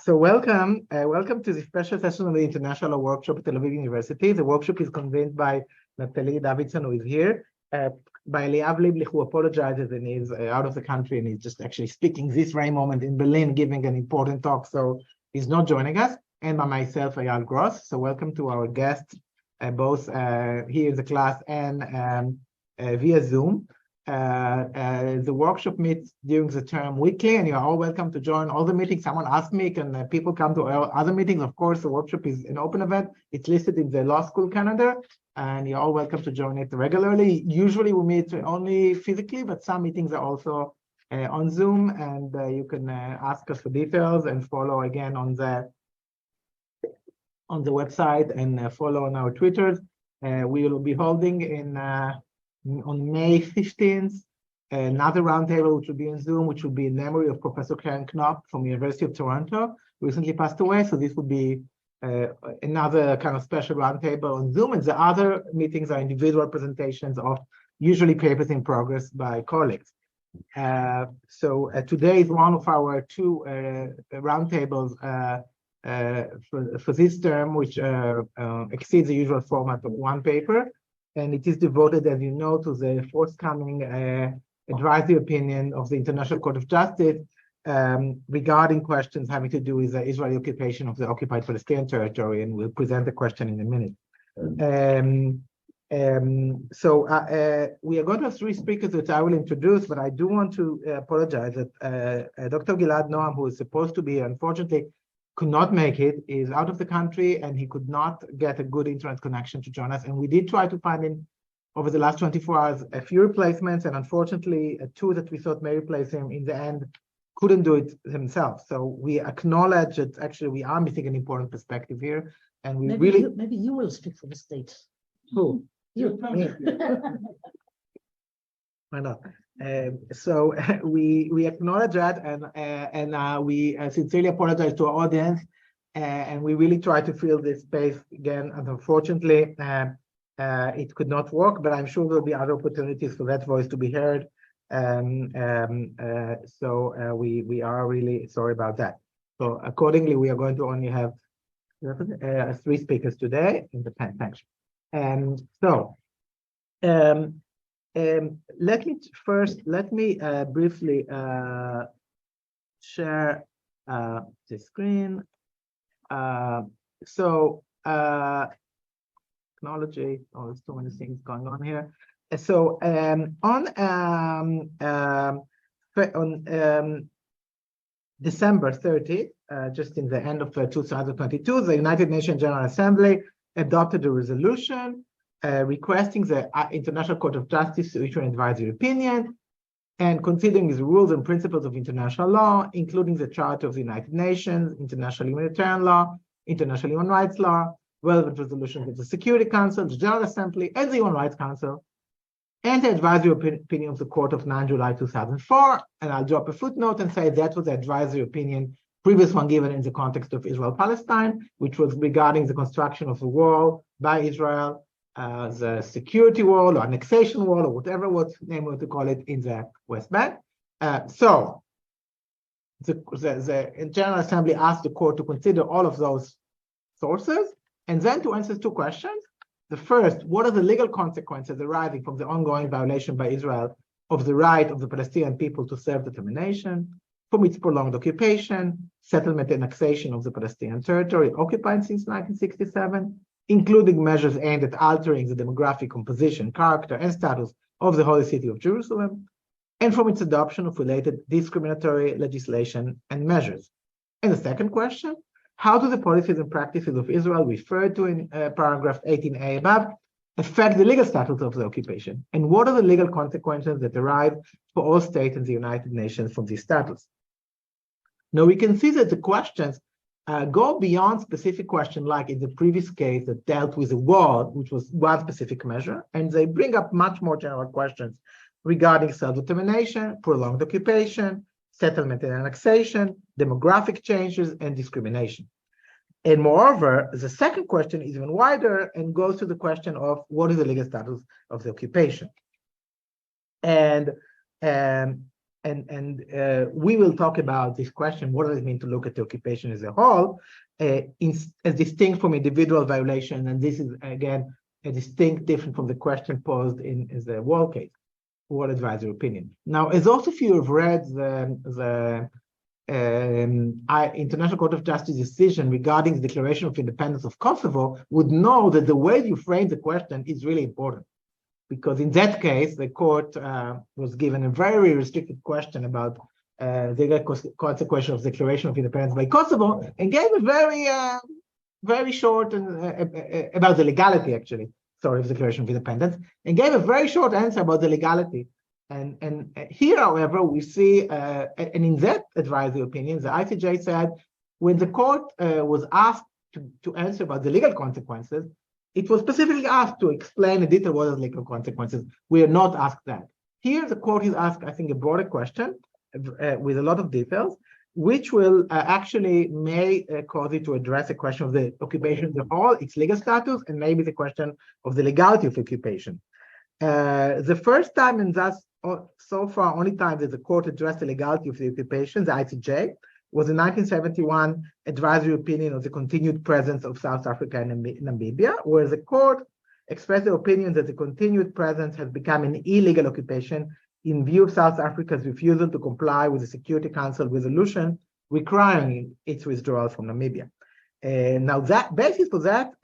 So welcome to the special session of the International Workshop at Tel Aviv University. The workshop is convened by Nathaniel, who is here, by Liav Liblich, who apologizes and is out of the country and is just actually speaking this very moment in Berlin, giving an important talk, so he's not joining us, and by myself, Eyal Gross. So welcome to our guests, both here in the class and via Zoom. The workshop meets during the term weekly, and you're all welcome to join all the meetings. Someone asked me, can people come to other meetings? Of course, the workshop is an open event. It's listed in the law school calendar, and you're all welcome to join it regularly. Usually we meet only physically, but some meetings are also on Zoom, and you can ask us for details and follow again on the website and follow on our Twitters. We will be holding on May 15th, another roundtable, which will be on Zoom, which will be in memory of Professor Karen Knopf from the University of Toronto, who recently passed away. So this would be another kind of special roundtable on Zoom. And the other meetings are individual presentations of usually papers in progress by colleagues. So today is one of our two roundtables for this term, which exceeds the usual format of one paper. And it is devoted, as you know, to the forthcoming advisory opinion of the International Court of Justice regarding questions having to do with the Israeli occupation of the occupied Palestinian territory, and we'll present the question in a minute. We are going to have three speakers that I will introduce, but I do want to apologize that Dr. Gilad Noam, who is supposed to be, unfortunately, could not make it, is out of the country, and he could not get a good internet connection to join us. And we did try to find him over the last 24 hours a few replacements, and unfortunately, two that we thought may replace him in the end couldn't do it themselves. So we acknowledge that actually we are missing an important perspective here, and we maybe you will speak for the state. Who? You. Why not? So we acknowledge that, and we sincerely apologize to our audience, and we really try to fill this space again. And unfortunately, it could not work, but I'm sure there'll be other opportunities for that voice to be heard. So we are really sorry about that. So accordingly, we are going to only have three speakers today in the thanks. Let me briefly share the screen. Technology, there's so many things going on here. So on December 30th, just in the end of 2022, the United Nations General Assembly adopted a resolution requesting the International Court of Justice to issue an advisory opinion and considering the rules and principles of international law, including the Charter of the United Nations, international humanitarian law, international human rights law, relevant resolutions of the Security Council, the General Assembly, and the Human Rights Council, and the advisory opinion of the Court of 9 July 2004. And I'll drop a footnote and say that was the advisory opinion, previous one given in the context of Israel-Palestine, which was regarding the construction of a wall by Israel, the security wall or annexation wall or whatever name we want to call it in the West Bank. So the General Assembly asked the court to consider all of those sources and then to answer two questions. The first, what are the legal consequences arising from the ongoing violation by Israel of the right of the Palestinian people to self-determination, from its prolonged occupation, settlement and annexation of the Palestinian territory occupied since 1967, including measures aimed at altering the demographic composition, character, and status of the Holy City of Jerusalem, and from its adoption of related discriminatory legislation and measures. And the second question, how do the policies and practices of Israel referred to in paragraph 18a above affect the legal status of the occupation? And what are the legal consequences that arise for all states in the United Nations from this status? Now we can see that the questions go beyond specific questions like in the previous case that dealt with the wall, which was one specific measure, and they bring up much more general questions regarding self-determination, prolonged occupation, settlement and annexation, demographic changes, and discrimination. And moreover, the second question is even wider and goes to the question of what is the legal status of the occupation. And we will talk about this question, what does it mean to look at the occupation as a whole, as distinct from individual violation, and this is, again, a distinct different from the question posed in the Wall case, Wall advisory opinion. Now, as also if you have read the International Court of Justice decision regarding the declaration of independence of Kosovo, would know that the way you frame the question is really important. Because in that case, the court was given a very restricted question about the consequence of declaration of independence by Kosovo, and gave a very short about the legality, actually, sorry, of the declaration of independence, and gave a very short answer about the legality. And here, however, we see an in-depth advisory opinion. The ICJ said when the court was asked to answer about the legal consequences, it was specifically asked to explain in detail what are the legal consequences. We are not asked that. Here, the court is asked, I think, a broader question with a lot of details, which will actually may cause it to address the question of the occupation as a whole, its legal status, and maybe the question of the legality of occupation. The first time, and thus so far only time that the court addressed the legality of the occupation, the ICJ, was a 1971 advisory opinion of the continued presence of South Africa and Namibia, where the court expressed the opinion that the continued presence has become an illegal occupation in view of South Africa's refusal to comply with the Security Council resolution requiring its withdrawal from Namibia. Now, that basis for that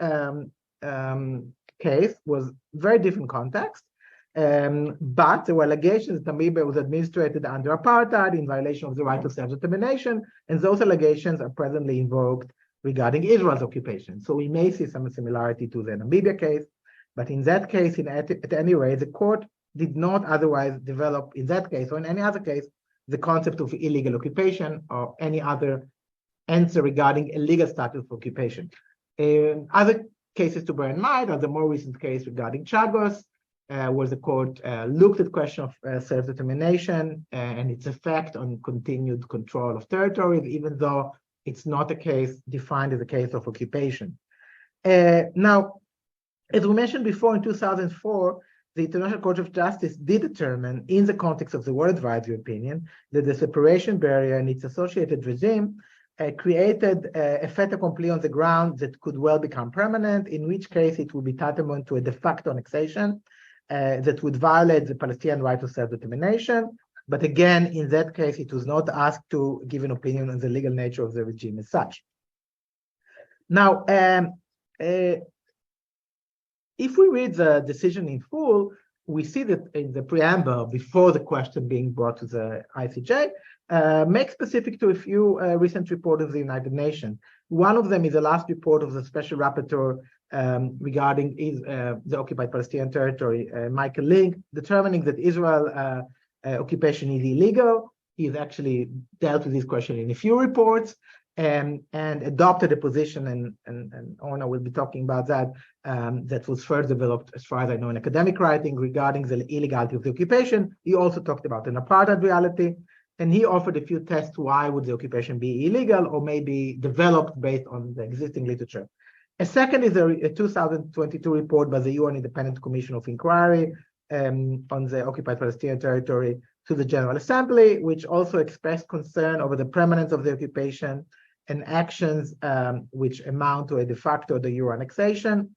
case was very different context. But there were allegations that Namibia was administered under apartheid in violation of the right of self-determination, and those allegations are presently invoked regarding Israel's occupation. So we may see some similarity to the Namibia case, but in that case, at any rate, the court did not otherwise develop, in that case or in any other case, the concept of illegal occupation or any other answer regarding illegal status of occupation. Other cases to bear in mind are the more recent case regarding Chagos, where the court looked at the question of self-determination and its effect on continued control of territories, even though it's not a case defined as a case of occupation. Now, as we mentioned before, in 2004, the International Court of Justice did determine, in the context of the World Advisory Opinion, that the separation barrier and its associated regime created a fait accompli on the ground that could well become permanent, in which case it would be tantamount to a de facto annexation that would violate the Palestinian right to self-determination. But again, in that case, it was not asked to give an opinion on the legal nature of the regime as such. Now, if we read the decision in full, we see that in the preamble, before the question being brought to the ICJ, makes specific to a few recent reports of the United Nations. One of them is the last report of the Special Rapporteur regarding the occupied Palestinian territory, Michael Link, determining that Israel occupation is illegal. He's actually dealt with this question in a few reports and adopted a position, and Orna will be talking about that, that was first developed, as far as I know, in academic writing regarding the illegality of the occupation. He also talked about an apartheid reality, and he offered a few tests why would the occupation be illegal or maybe developed based on the existing literature. A second is a 2022 report by the UN Independent Commission of Inquiry on the occupied Palestinian territory to the General Assembly, which also expressed concern over the permanence of the occupation and actions which amount to a de facto de jure annexation,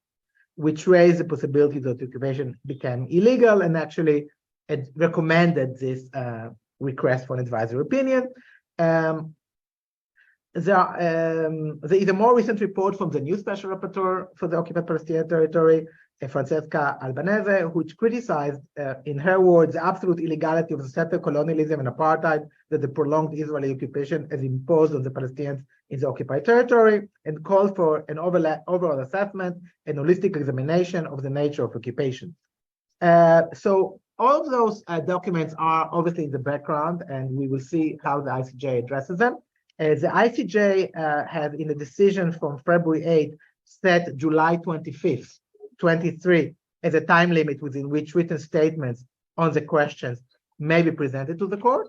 which raised the possibility that the occupation became illegal, and actually recommended this request for an advisory opinion. There is a more recent report from the new Special Rapporteur for the occupied Palestinian territory, Francesca Albanese, which criticized, in her words, the absolute illegality of the settler colonialism and apartheid that the prolonged Israeli occupation has imposed on the Palestinians in the occupied territory, and called for an overall assessment and holistic examination of the nature of occupation. So all of those documents are obviously in the background, and we will see how the ICJ addresses them. The ICJ has, in a decision from February 8th, set July 25th, 23 as a time limit within which written statements on the questions may be presented to the court,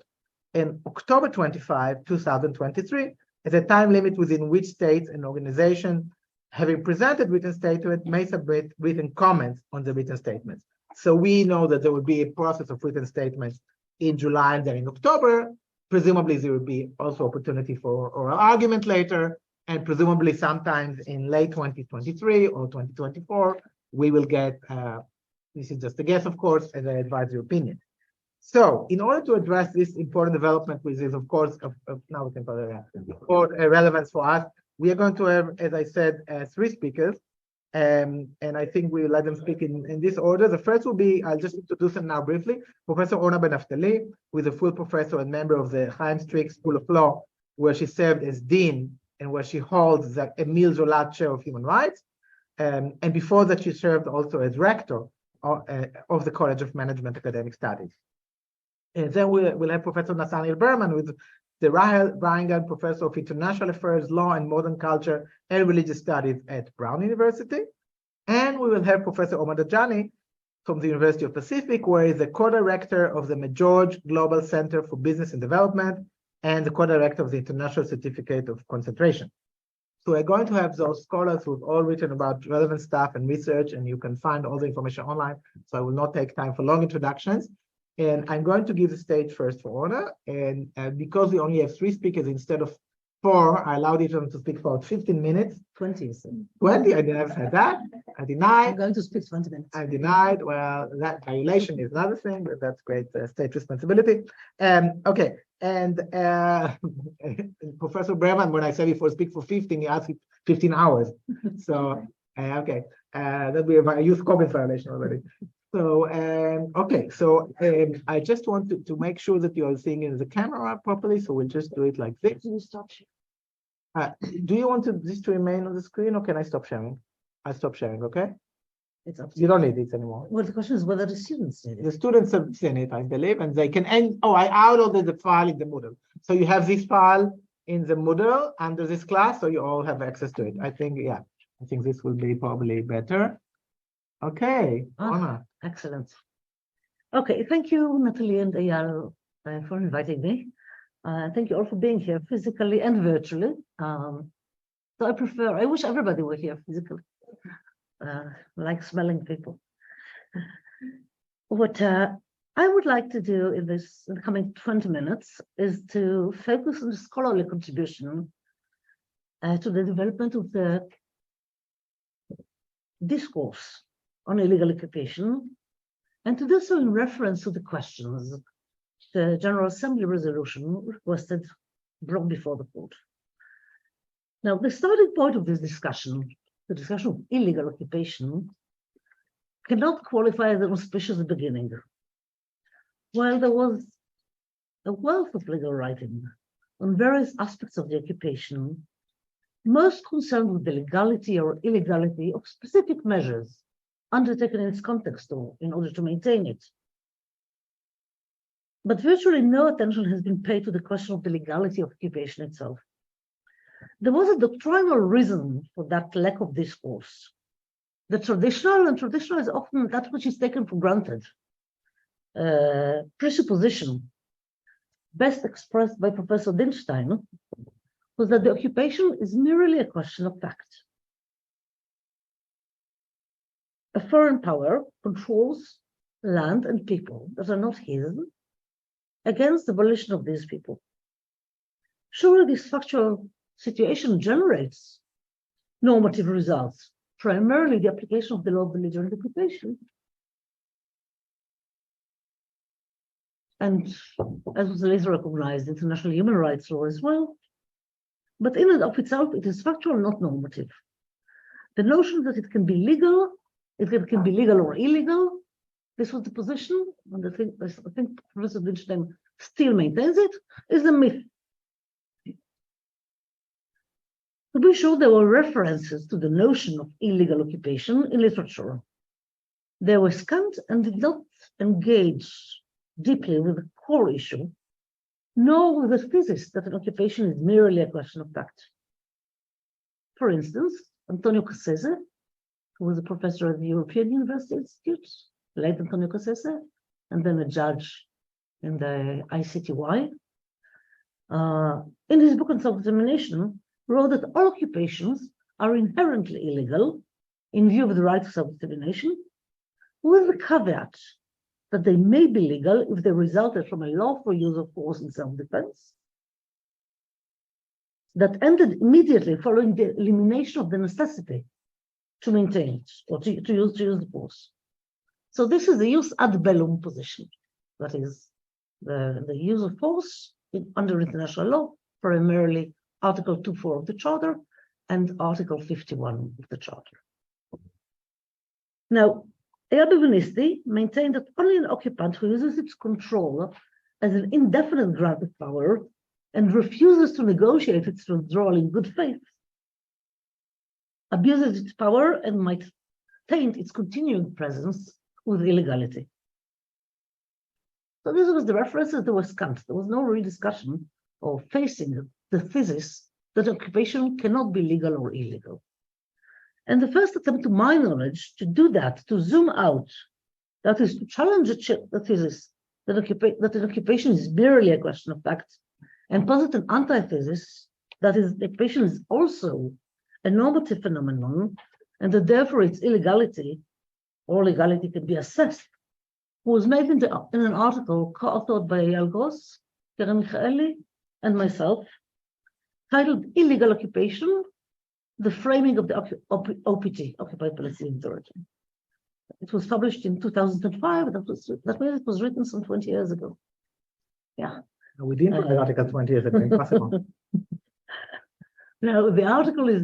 and October 25, 2023 as a time limit within which states and organizations having presented written statements may submit written comments on the written statements. So we know that there will be a process of written statements in July and then in October. Presumably, there will be also opportunity for oral argument later, and presumably sometimes in late 2023 or 2024, we will get, this is just a guess, of course, as an advisory opinion. So in order to address this important development, which is, of course, now we can put it for relevance for us, we are going to have, as I said, 3 speakers. And I think we'll let them speak in this order. The first will be, I'll just introduce them now briefly, Professor Orna Naftali, who is a full professor and member of the Chaim Strick School of Law, where she served as dean and where she holds the Emil Zolat Chair of Human Rights. And before that, she served also as rector of the College of Management Academic Studies. And then we'll have Professor Nathaniel Berman, who is the Reingarten Professor of International Affairs, Law and Modern Culture and Religious Studies at Brown University. And we will have Professor Omar Dajani from the University of Pacific, where he is the co-director of the McGeorge Global Center for Business and Development and the co-director of the International Certificate of Concentration. So we're going to have those scholars who've all written about relevant stuff and research, and you can find all the information online. So I will not take time for long introductions. And I'm going to give the stage first for Orna. And because we only have 3 speakers instead of 4, I allowed each of them to speak for about 15 minutes. 20. 20, I never said that. I denied. I'm going to speak 20 minutes. I denied. Well, that violation is another thing, but that's great state responsibility. Okay. And Professor Berman, when I said before speak for 15, he asked 15 hours. So, okay. That we have a youth COVID violation already. So, okay, so I just want to make sure that you are seeing the camera properly, so we'll just do it like this. Can you stop? Do you want this to remain on the screen, or can I stop sharing? I'll stop sharing, okay? It's up to You don't need it anymore. Well, the question is whether the students need The it. students have seen it, I believe, and they can end. Oh, I downloaded the file in the Moodle. So you have this file in the Moodle under this class, so you all have access to it. I think, yeah, I think this will be probably better. Okay, Orna. Excellent. Okay, thank you, Natalie and Eyal, for inviting me. Thank you all for being here physically and virtually. So I wish everybody were here physically. Like smelling people. What I would like to do in the coming 20 minutes is to focus on the scholarly contribution to the development of the discourse on illegal occupation, and to do so in reference to the questions the General Assembly resolution requested brought before the court. Now, the starting point of this discussion, the discussion of illegal occupation, cannot qualify as an auspicious beginning. While there was a wealth of legal writing on various aspects of the occupation, most concerned with the legality or illegality of specific measures undertaken in its context or in order to maintain it. But virtually no attention has been paid to the question of the legality of occupation itself. There was a doctrinal reason for that lack of discourse. The traditional, and traditional is often that which is taken for granted, presupposition, best expressed by Professor Dinstein, was that the occupation is merely a question of fact. A foreign power controls land and people that are not his against the volition of these people. Surely this factual situation generates normative results, primarily the application of the law of belligerent occupation. And as was later recognized, international human rights law as well. But in and of itself, it is factual, not normative. The notion that it can be legal, it can be legal or illegal, this was the position, and I think Professor Dinstein still maintains it, is a myth. To be sure, there were references to the notion of illegal occupation in literature. They were scant and did not engage deeply with the core issue, nor with the thesis that an occupation is merely a question of fact. For instance, Antonio Cassese, who was a professor at the European University Institute, late Antonio Cassese, and then a judge in the ICTY, in his book on self-determination, wrote that all occupations are inherently illegal in view of the right of self-determination, with the caveat that they may be legal if they resulted from a lawful use of force in self-defense that ended immediately following the elimination of the necessity to maintain it or to use the force. So this is the use ad bellum position, that is the use of force under international law, primarily Article 2.4 of the Charter and Article 51 of the Charter. Now, Eyal Benvenisti maintained that only an occupant who uses its control as an indefinite grant of power and refuses to negotiate its withdrawal in good faith abuses its power and might taint its continuing presence with illegality. So this was the references that was scant. There was no real discussion or facing the thesis that occupation cannot be legal or illegal. And the first attempt, to my knowledge, to do that, to zoom out, that is to challenge the thesis that an occupation is merely a question of fact, and posit an antithesis that is, occupation is also a normative phenomenon, and that therefore its illegality or legality can be assessed, was made in an article co-authored by Eyal Gross, Keren Michaeli, and myself, titled Illegal Occupation, the Framing of the OPT, Occupied Palestinian Territory. It was published in 2005, that means it was written some 20 years ago. Yeah. We didn't put the article 20 years ago, impossible. Now, the article is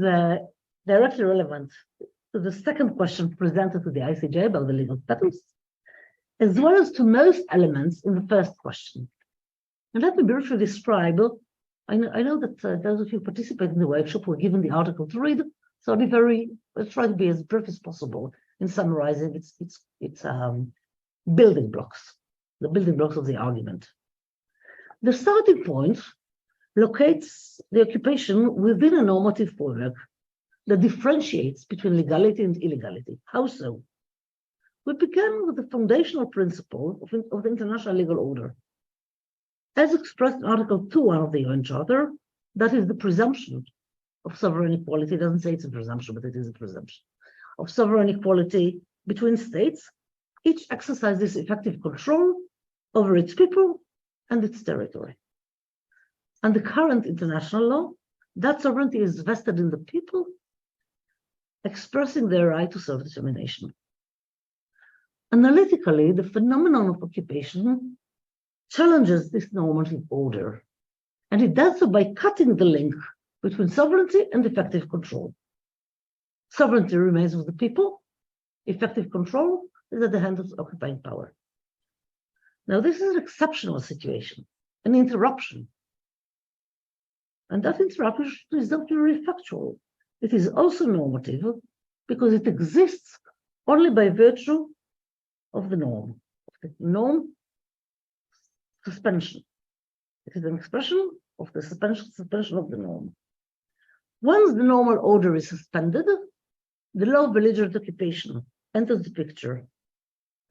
directly relevant to the second question presented to the ICJ about the legal status, as well as to most elements in the first question. And let me briefly describe. I know that those of you who participate in the workshop were given the article to read, so I'll try to be as brief as possible in summarizing its building blocks, the building blocks of the argument. The starting point locates the occupation within a normative framework that differentiates between legality and illegality. How so? We began with the foundational principle of the international legal order. As expressed in Article 2.1 of the UN Charter, that is the presumption of sovereign equality. It doesn't say it's a presumption, but it is a presumption of sovereign equality between states. Each exercises effective control over its people and its territory. Under current international law, that sovereignty is vested in the people, expressing their right to self-determination. Analytically, the phenomenon of occupation challenges this normative order, and it does so by cutting the link between sovereignty and effective control. Sovereignty remains with the people, effective control is at the hand of the occupying power. Now, this is an exceptional situation, an interruption. And that interruption is not purely factual. It is also normative because it exists only by virtue of the norm. The norm suspension. It is an expression of the suspension of the norm. Once the normal order is suspended, the law of belligerent occupation enters the picture.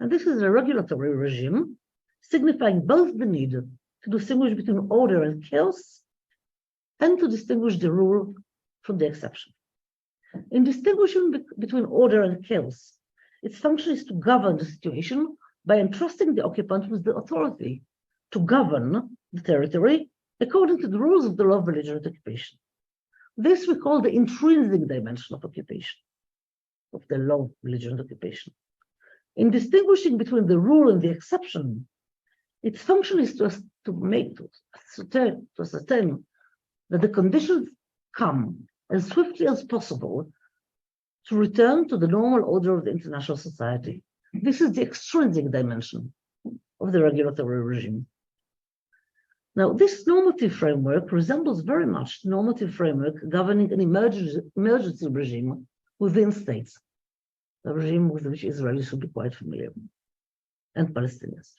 And this is a regulatory regime signifying both the need to distinguish between order and chaos and to distinguish the rule from the exception. In distinguishing between order and chaos, its function is to govern the situation by entrusting the occupant with the authority to govern the territory according to the rules of the law of belligerent occupation. This we call the intrinsic dimension of occupation, of the law of belligerent occupation. In distinguishing between the rule and the exception, its function is to ascertain that the conditions come as swiftly as possible to return to the normal order of the international society. This is the extrinsic dimension of the regulatory regime. Now, this normative framework resembles very much the normative framework governing an emergency regime within states, a regime with which Israelis should be quite familiar, and Palestinians.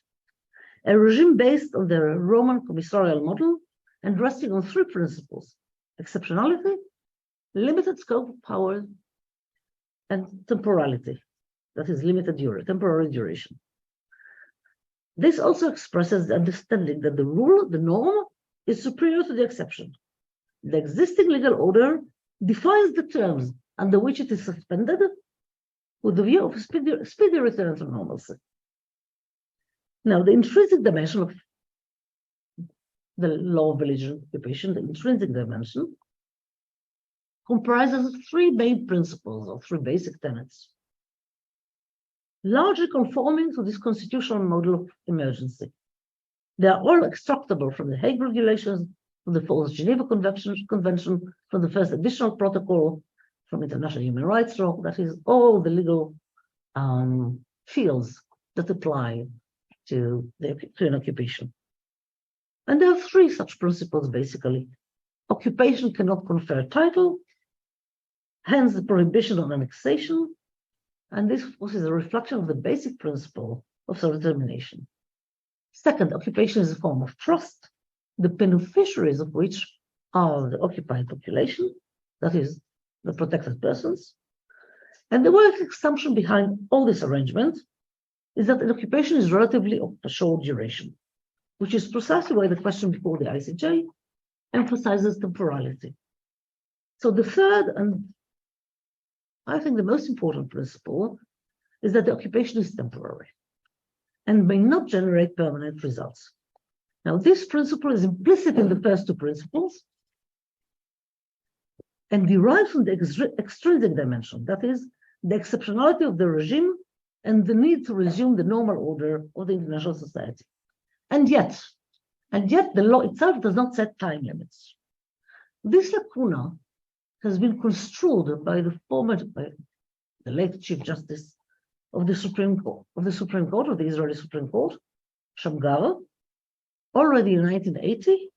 A regime based on the Roman commissarial model and resting on three principles: exceptionality, limited scope of power, and temporality, that is temporary duration. This also expresses the understanding that the rule, the norm, is superior to the exception. The existing legal order defines the terms under which it is suspended with the view of speedy return to normalcy. Now, the intrinsic dimension of the law of belligerent occupation, the intrinsic dimension, comprises three main principles or three basic tenets, largely conforming to this constitutional model of emergency. They are all extractable from the Hague regulations, from the Fourth Geneva Convention, from the first additional protocol, from international human rights law. That is all the legal fields that apply to an occupation. And there are three such principles, basically. Occupation cannot confer title, hence the prohibition on annexation, and this is a reflection of the basic principle of self-determination. Second, occupation is a form of trust, the beneficiaries of which are the occupied population, that is, the protected persons. And the working assumption behind all this arrangement is that an occupation is relatively of a short duration, which is precisely why the question before the ICJ emphasizes temporality. So the third, and I think the most important principle, is that the occupation is temporary and may not generate permanent results. Now, this principle is implicit in the first two principles and derives from the extrinsic dimension, that is, the exceptionality of the regime and the need to resume the normal order of the international society. And yet the law itself does not set time limits. This lacuna has been construed by the late Chief Justice of the Supreme Court, of the Israeli Supreme Court, Shamgar, already in 1980,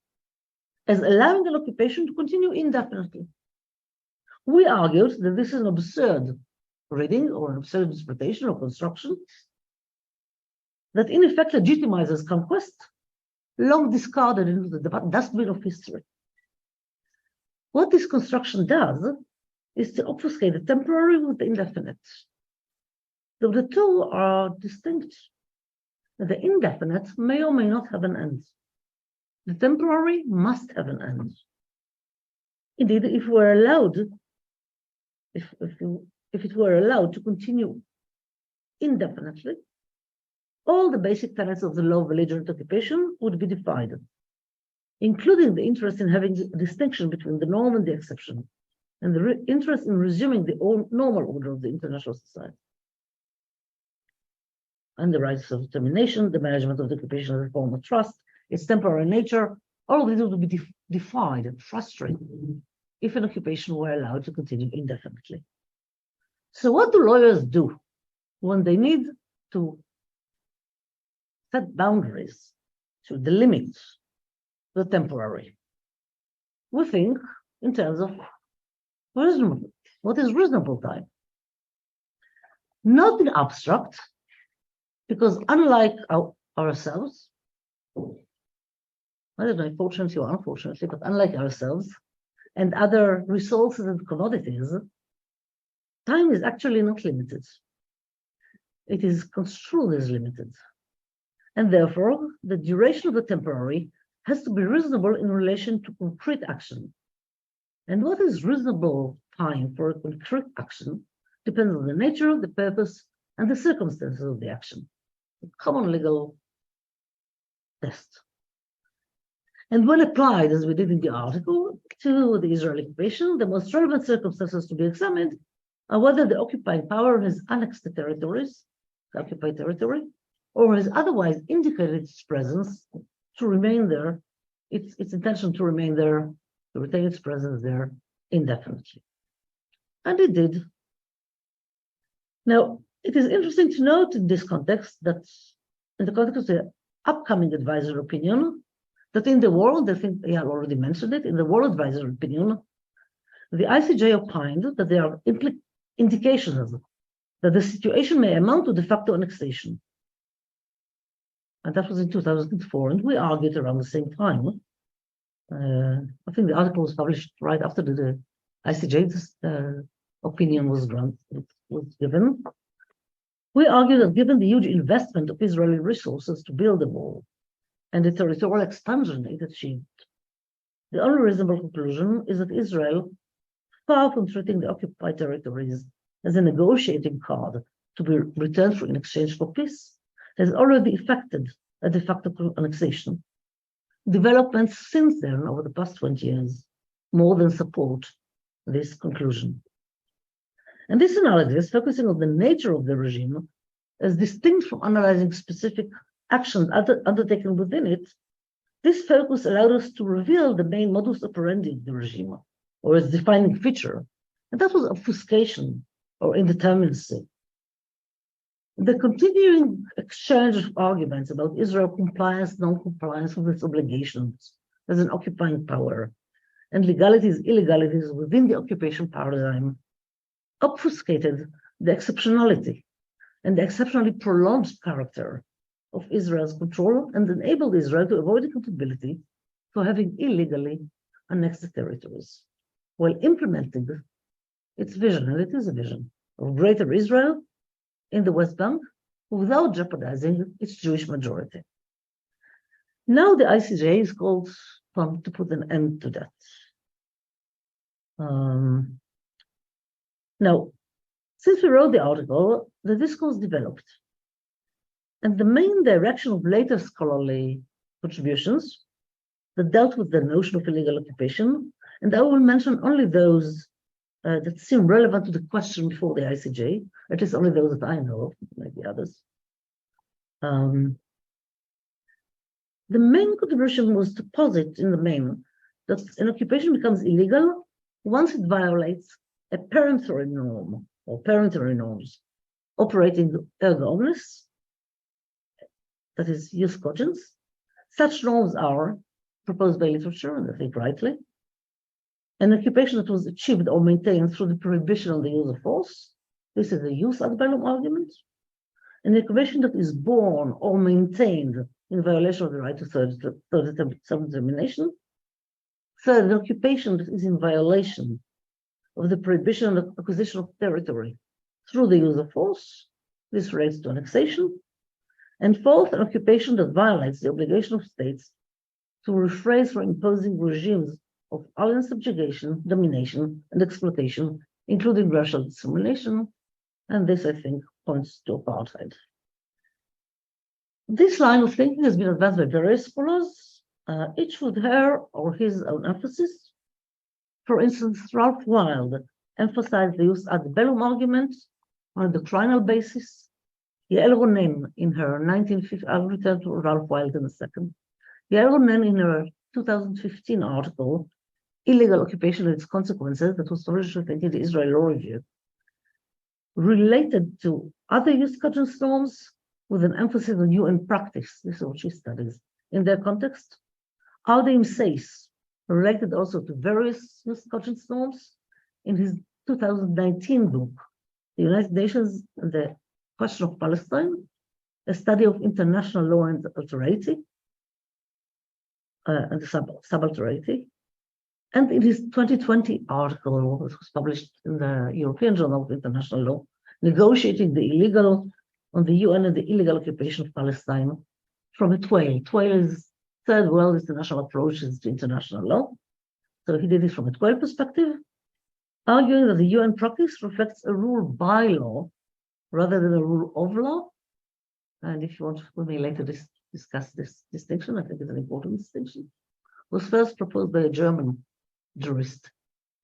as allowing an occupation to continue indefinitely. We argued that this is an absurd reading or an absurd interpretation or construction that in effect legitimizes conquest, long discarded into the dustbin of history. What this construction does is to obfuscate the temporary with the indefinite. Though the two are distinct, the indefinite may or may not have an end. The temporary must have an end. Indeed, if we're allowed, if it were allowed to continue indefinitely, all the basic tenets of the law of belligerent occupation would be defied, including the interest in having a distinction between the norm and the exception, and the interest in resuming the normal order of the international society. And the rights of determination, the management of the occupation as a form of trust, its temporary nature, all of these would be defied and frustrated if an occupation were allowed to continue indefinitely. So what do lawyers do when they need to set boundaries to delimit the temporary? We think in terms of reasonable. What is reasonable time? Not in abstract, because unlike ourselves, I don't know, fortunately or unfortunately, but unlike ourselves and other resources and commodities, time is actually not limited. It is construed as limited. And therefore, the duration of the temporary has to be reasonable in relation to concrete action. And what is reasonable time for a concrete action depends on the nature, the purpose, and the circumstances of the action. A common legal test. And when applied, as we did in the article, to the Israeli occupation, the most relevant circumstances to be examined are whether the occupying power has annexed the territories, the occupied territory, or has otherwise indicated its presence to remain there, its intention to remain there, to retain its presence there indefinitely. And it did. Now, it is interesting to note in this context that, in the context of the upcoming advisory opinion, that in the world, I think Eyal already mentioned it, in the world advisory opinion, the ICJ opined that there are indications that the situation may amount to de facto annexation. And that was in 2004, and we argued around the same time. I think the article was published right after the ICJ's opinion was given. We argue that given the huge investment of Israeli resources to build the wall and the territorial expansion it achieved, the only reasonable conclusion is that Israel, far from treating the occupied territories as a negotiating card to be returned in exchange for peace, has already affected a de facto annexation. Developments since then, over the past 20 years, more than support this conclusion. And this analysis, focusing on the nature of the regime, as distinct from analyzing specific actions undertaken within it, this focus allowed us to reveal the main modus operandi of the regime, or its defining feature, and that was obfuscation or indeterminacy. The continuing exchange of arguments about Israel's compliance, non-compliance with its obligations as an occupying power, and legalities, illegalities within the occupation paradigm, obfuscated the exceptionality and the exceptionally prolonged character of Israel's control and enabled Israel to avoid accountability for having illegally annexed the territories, while implementing its vision, and it is a vision, of greater Israel in the West Bank without jeopardizing its Jewish majority. Now the ICJ is called upon to put an end to that. Now, since we wrote the article, the discourse developed. And the main direction of later scholarly contributions that dealt with the notion of illegal occupation, and I will mention only those that seem relevant to the question before the ICJ, at least only those that I know of, maybe others. The main contribution was to posit in the main that an occupation becomes illegal once it violates a peremptory norm or peremptory norms operating erga omnes, that is, jus cogens. Such norms are proposed by literature, and I think rightly, an occupation that was achieved or maintained through the prohibition on the use of force. This is a jus ad bellum argument. An occupation that is born or maintained in violation of the right to self-determination. Third, an occupation that is in violation of the prohibition of acquisition of territory through the use of force. This relates to annexation. And fourth, an occupation that violates the obligation of states to refrain from imposing regimes of alien subjugation, domination, and exploitation, including racial discrimination. And this, I think, points to apartheid. This line of thinking has been advanced by various scholars, each with her or his own emphasis. For instance, Ralph Wilde emphasized the jus ad bellum argument on a doctrinal basis. Yael Ronen in her 1950, I'll return to Ralph Wilde in a second. Yael Ronen in her 2015 article, Illegal Occupation and Its Consequences, that was published in the Israel Law Review, related to other jus cogens norms with an emphasis on UN practice. This is what she studies. In their context, Aldeim says related also to various jus cogens norms in his 2019 book, The United Nations and the Question of Palestine, a study of international law and alterity, and the subalterity. And in his 2020 article, which was published in the European Journal of International Law, negotiating the illegal on the UN and the illegal occupation of Palestine from a TWAIL. TWAIL is third world international approaches to international law. So he did it from a TWAIL perspective, arguing that the UN practice reflects a rule by law rather than a rule of law. And if you want, we may later discuss this distinction. I think it's an important distinction. It was first proposed by a German jurist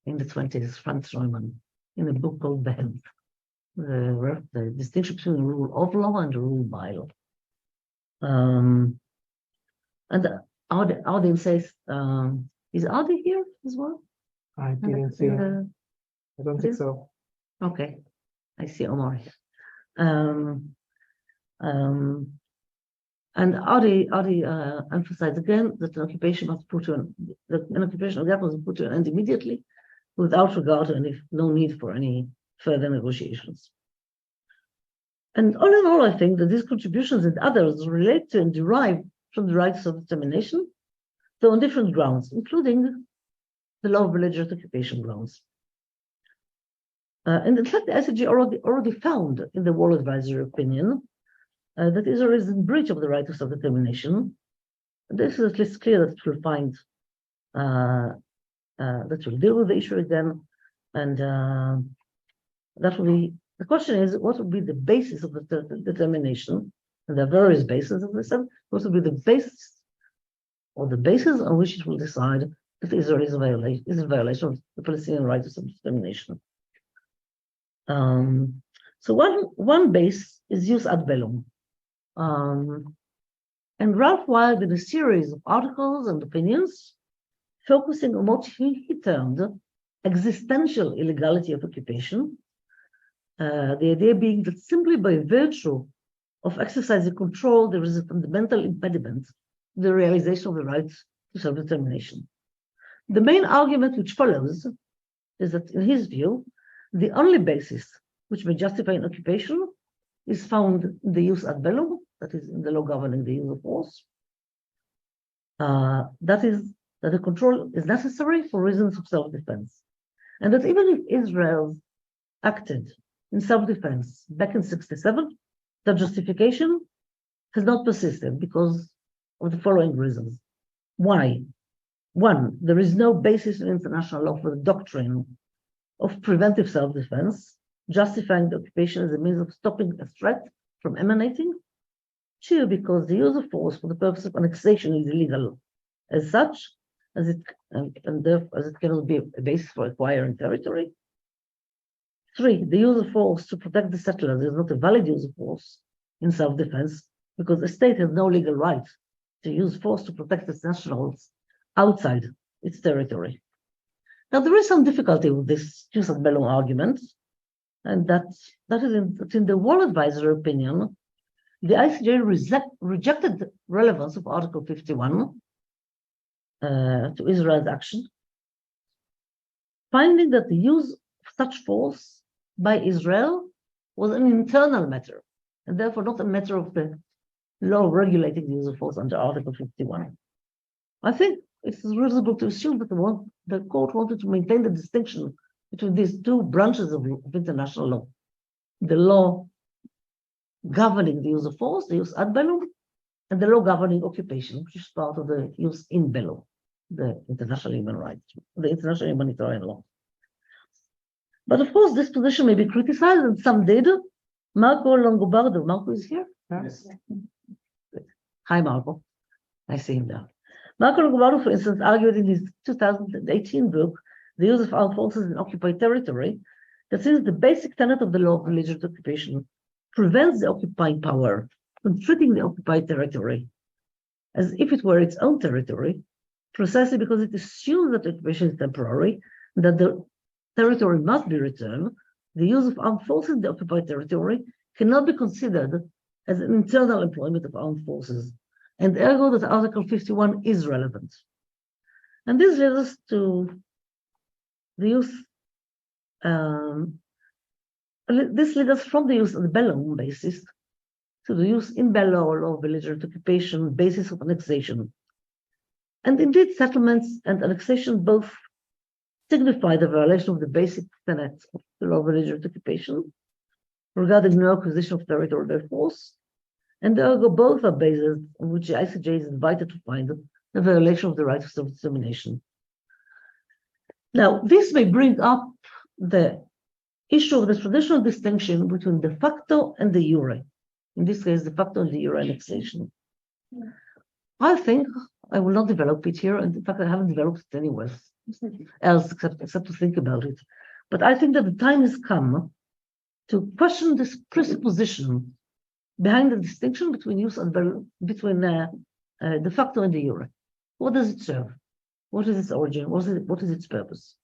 in the 20s, Franz Neumann, in a book called Behemoth, the distinction between the rule of law and the rule by law. And Adi says, is Adi here as well? I didn't see it. I don't think so. Okay, I see Omar here. And Adi emphasized again that an occupation must put to an occupational gap must put to an end immediately, without regard to any no need for any further negotiations. And all in all, I think that these contributions and others relate to and derive from the right of self-determination, though on different grounds, including the law of belligerent occupation grounds. And in fact, the ICJ already found in the War Advisory opinion that Israel is in breach of the right of self-determination. This is at least clear that it will find, that will deal with the issue again. And that will be, the question is, what will be the basis of the determination? And there are various bases, as I said, what will be the basis or the basis on which it will decide that Israel is in violation of the Palestinian right to self-determination. So one base is jus ad bellum. And Ralph Wild, in a series of articles and opinions, focusing on what he termed existential illegality of occupation, the idea being that simply by virtue of exercising control, there is a fundamental impediment to the realization of the right to self-determination. The main argument which follows is that, in his view, the only basis which may justify an occupation is found in the jus ad bellum, that is, in the law governing the use of force. That is, that the control is necessary for reasons of self-defense. And that even if Israel acted in self-defense back in 1967, the justification has not persisted because of the following reasons. Why? One, there is no basis in international law for the doctrine of preventive self-defense, justifying the occupation as a means of stopping a threat from emanating. Two, because the use of force for the purpose of annexation is illegal as such, as it cannot be a basis for acquiring territory. Three, the use of force to protect the settlers is not a valid use of force in self-defense because the state has no legal right to use force to protect its nationals outside its territory. Now, there is some difficulty with this jus ad bellum argument, and that is in the Wall Advisor opinion, the ICJ rejected the relevance of Article 51 to Israel's action, finding that the use of such force by Israel was an internal matter, and therefore not a matter of the law regulating the use of force under Article 51. I think it is reasonable to assume that the court wanted to maintain the distinction between these two branches of international law, the law governing the use of force, the jus ad bellum, and the law governing occupation, which is part of the jus in bello, the international human rights, the international humanitarian law. But of course, this position may be criticized, and some did. Marco Longobardo, Marco is here? Yes. Hi, Marco. I see him now. Marco Longobardo, for instance, argued in his 2018 book, The Use of Armed Forces in Occupied Territory, that since the basic tenet of the law of religious occupation prevents the occupying power from treating the occupied territory as if it were its own territory, precisely because it assumes that occupation is temporary, that the territory must be returned, the use of armed forces in the occupied territory cannot be considered as an internal employment of armed forces, and ergo that Article 51 is relevant. And this leads us to the use, this leads us from the use of the bellum basis to the use in bello law of belligerent occupation, basis of annexation. And indeed, settlements and annexation both signify the violation of the basic tenets of the law of belligerent occupation regarding no acquisition of territory by force, and ergo both are bases on which the ICJ is invited to find the violation of the right of self-determination. Now, this may bring up the issue of the traditional distinction between de facto and de jure. In this case, de facto and de jure annexation. I think I will not develop it here, and in fact, I haven't developed it anywhere else except to think about it. But I think that the time has come to question this presupposition behind the distinction between use and between de facto and de jure. What does it serve? What is its origin? What is its purpose?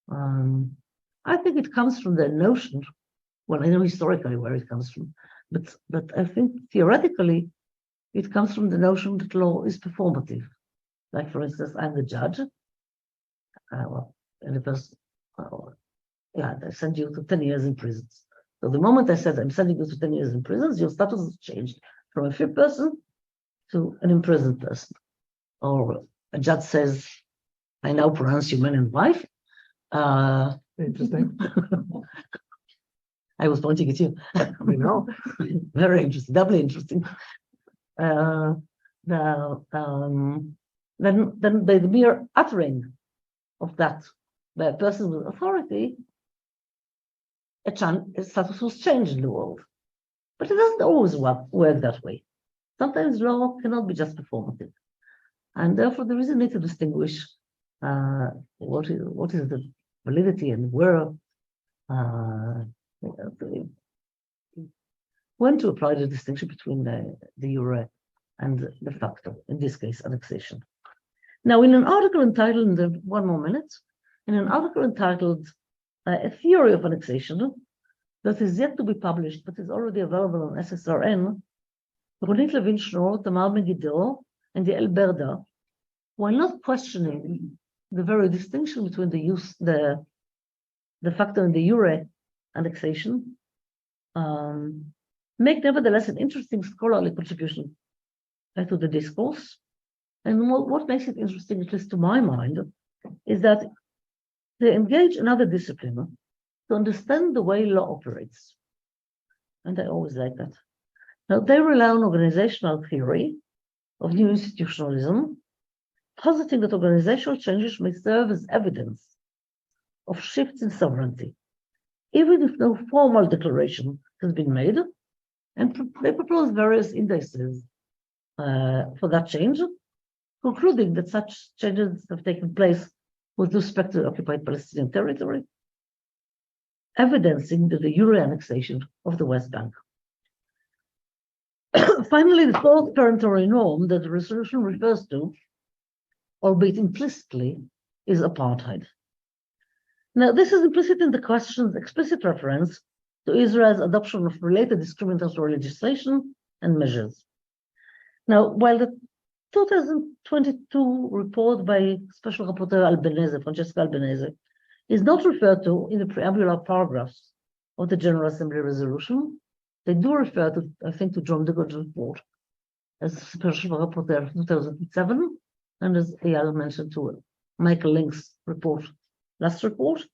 I think it comes from the notion, well, I know historically where it comes from, but I think theoretically it comes from the notion that law is performative. Like, for instance, I'm the judge. And the person, I send you to 10 years in prison. So the moment I said I'm sending you to 10 years in prison, your status has changed from a free person to an imprisoned person. Or a judge says, I now pronounce you man and wife. Interesting. I was pointing at you. I know. Very interesting, doubly interesting. Then by the mere uttering of that by a person with authority, a status was changed in the world. But it doesn't always work that way. Sometimes law cannot be just performative. And therefore, there is a need to distinguish what is the validity and where, when to apply the distinction between the jure and de facto, in this case, annexation. Now, in an article entitled, one more minute, in an article entitled A Theory of Annexation, that is yet to be published, but is already available on SSRN, Ronit Levin-Schnorr, Tamar Megiddo, and Yael Berda, while not questioning the very distinction between the de facto and the jure annexation, make nevertheless an interesting scholarly contribution to the discourse. And what makes it interesting, at least to my mind, is that they engage another discipline to understand the way law operates. And I always like that. Now, they rely on organizational theory of new institutionalism, positing that organizational changes may serve as evidence of shifts in sovereignty, even if no formal declaration has been made, and they propose various indices for that change, concluding that such changes have taken place with respect to occupied Palestinian territory, evidencing the jure annexation of the West Bank. Finally, the fourth peremptory norm that the resolution refers to, albeit implicitly, is apartheid. Now, this is implicit in the question's explicit reference to Israel's adoption of related discriminatory legislation and measures. Now, while the 2022 report by Special Rapporteur Francesca Albanese, is not referred to in the preambular paragraphs of the General Assembly resolution, they do refer to, I think, to John Duggan's report as Special Rapporteur of 2007, and as Eyal mentioned, to Michael Link's report, last report,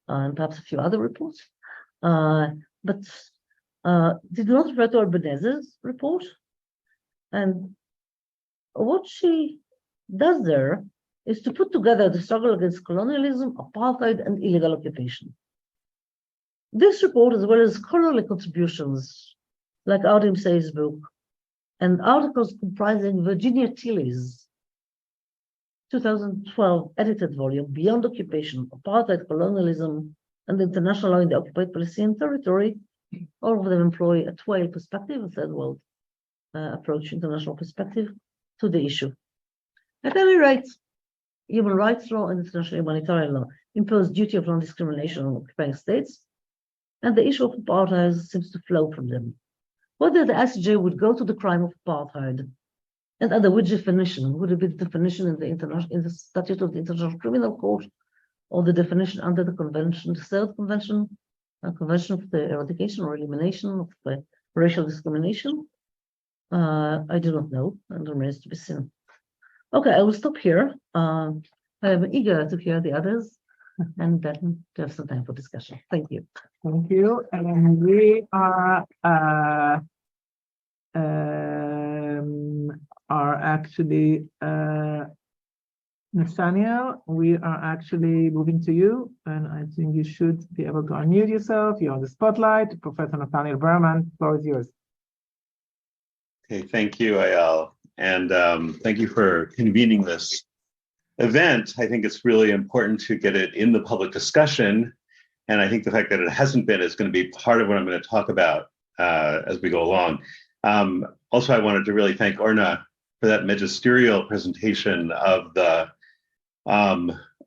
and perhaps a few other reports. But they do not refer to Albanese's report. And what she does there is to put together the struggle against colonialism, apartheid, and illegal occupation. This report, as well as scholarly contributions like Ardim Say's book and articles comprising Virginia Tilley's 2012 edited volume, Beyond Occupation, Apartheid, Colonialism, and International Law in the Occupied Palestinian Territory, all of them employ a two-way perspective, a third world approach, international perspective to the issue. At any rate, human rights law and international humanitarian law impose duty of non-discrimination on occupying states, and the issue of apartheid seems to flow from them. Whether the ICJ would go to the crime of apartheid, and under which definition? Would it be the definition in the Statute of the International Criminal Court, or the definition under the convention, the third convention, Convention for the Eradication or Elimination of Racial Discrimination? I do not know, and remains to be seen. Okay, I will stop here. I am eager to hear the others, and then to have some time for discussion. Thank you. Thank you. And we are actually, Nathaniel, we are actually moving to you, and I think you should be able to unmute yourself. You're on the spotlight. Professor Nathaniel Berman, the floor is yours. Okay, thank you, Eyal, and thank you for convening this event. I think it's really important to get it in the public discussion, and I think the fact that it hasn't been is going to be part of what I'm going to talk about as we go along. Also, I wanted to really thank Orna for that magisterial presentation of the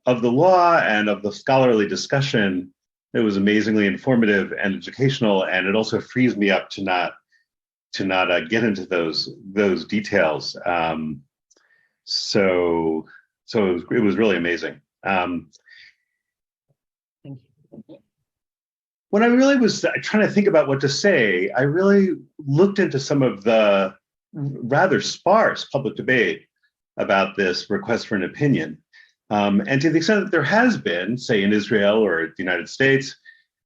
law and of the scholarly discussion. It was amazingly informative and educational, and it also frees me up to not get into those details. So it was really amazing. Thank you. When I really was trying to think about what to say, I really looked into some of the rather sparse public debate about this request for an opinion. And to the extent that there has been, say in Israel or the United States,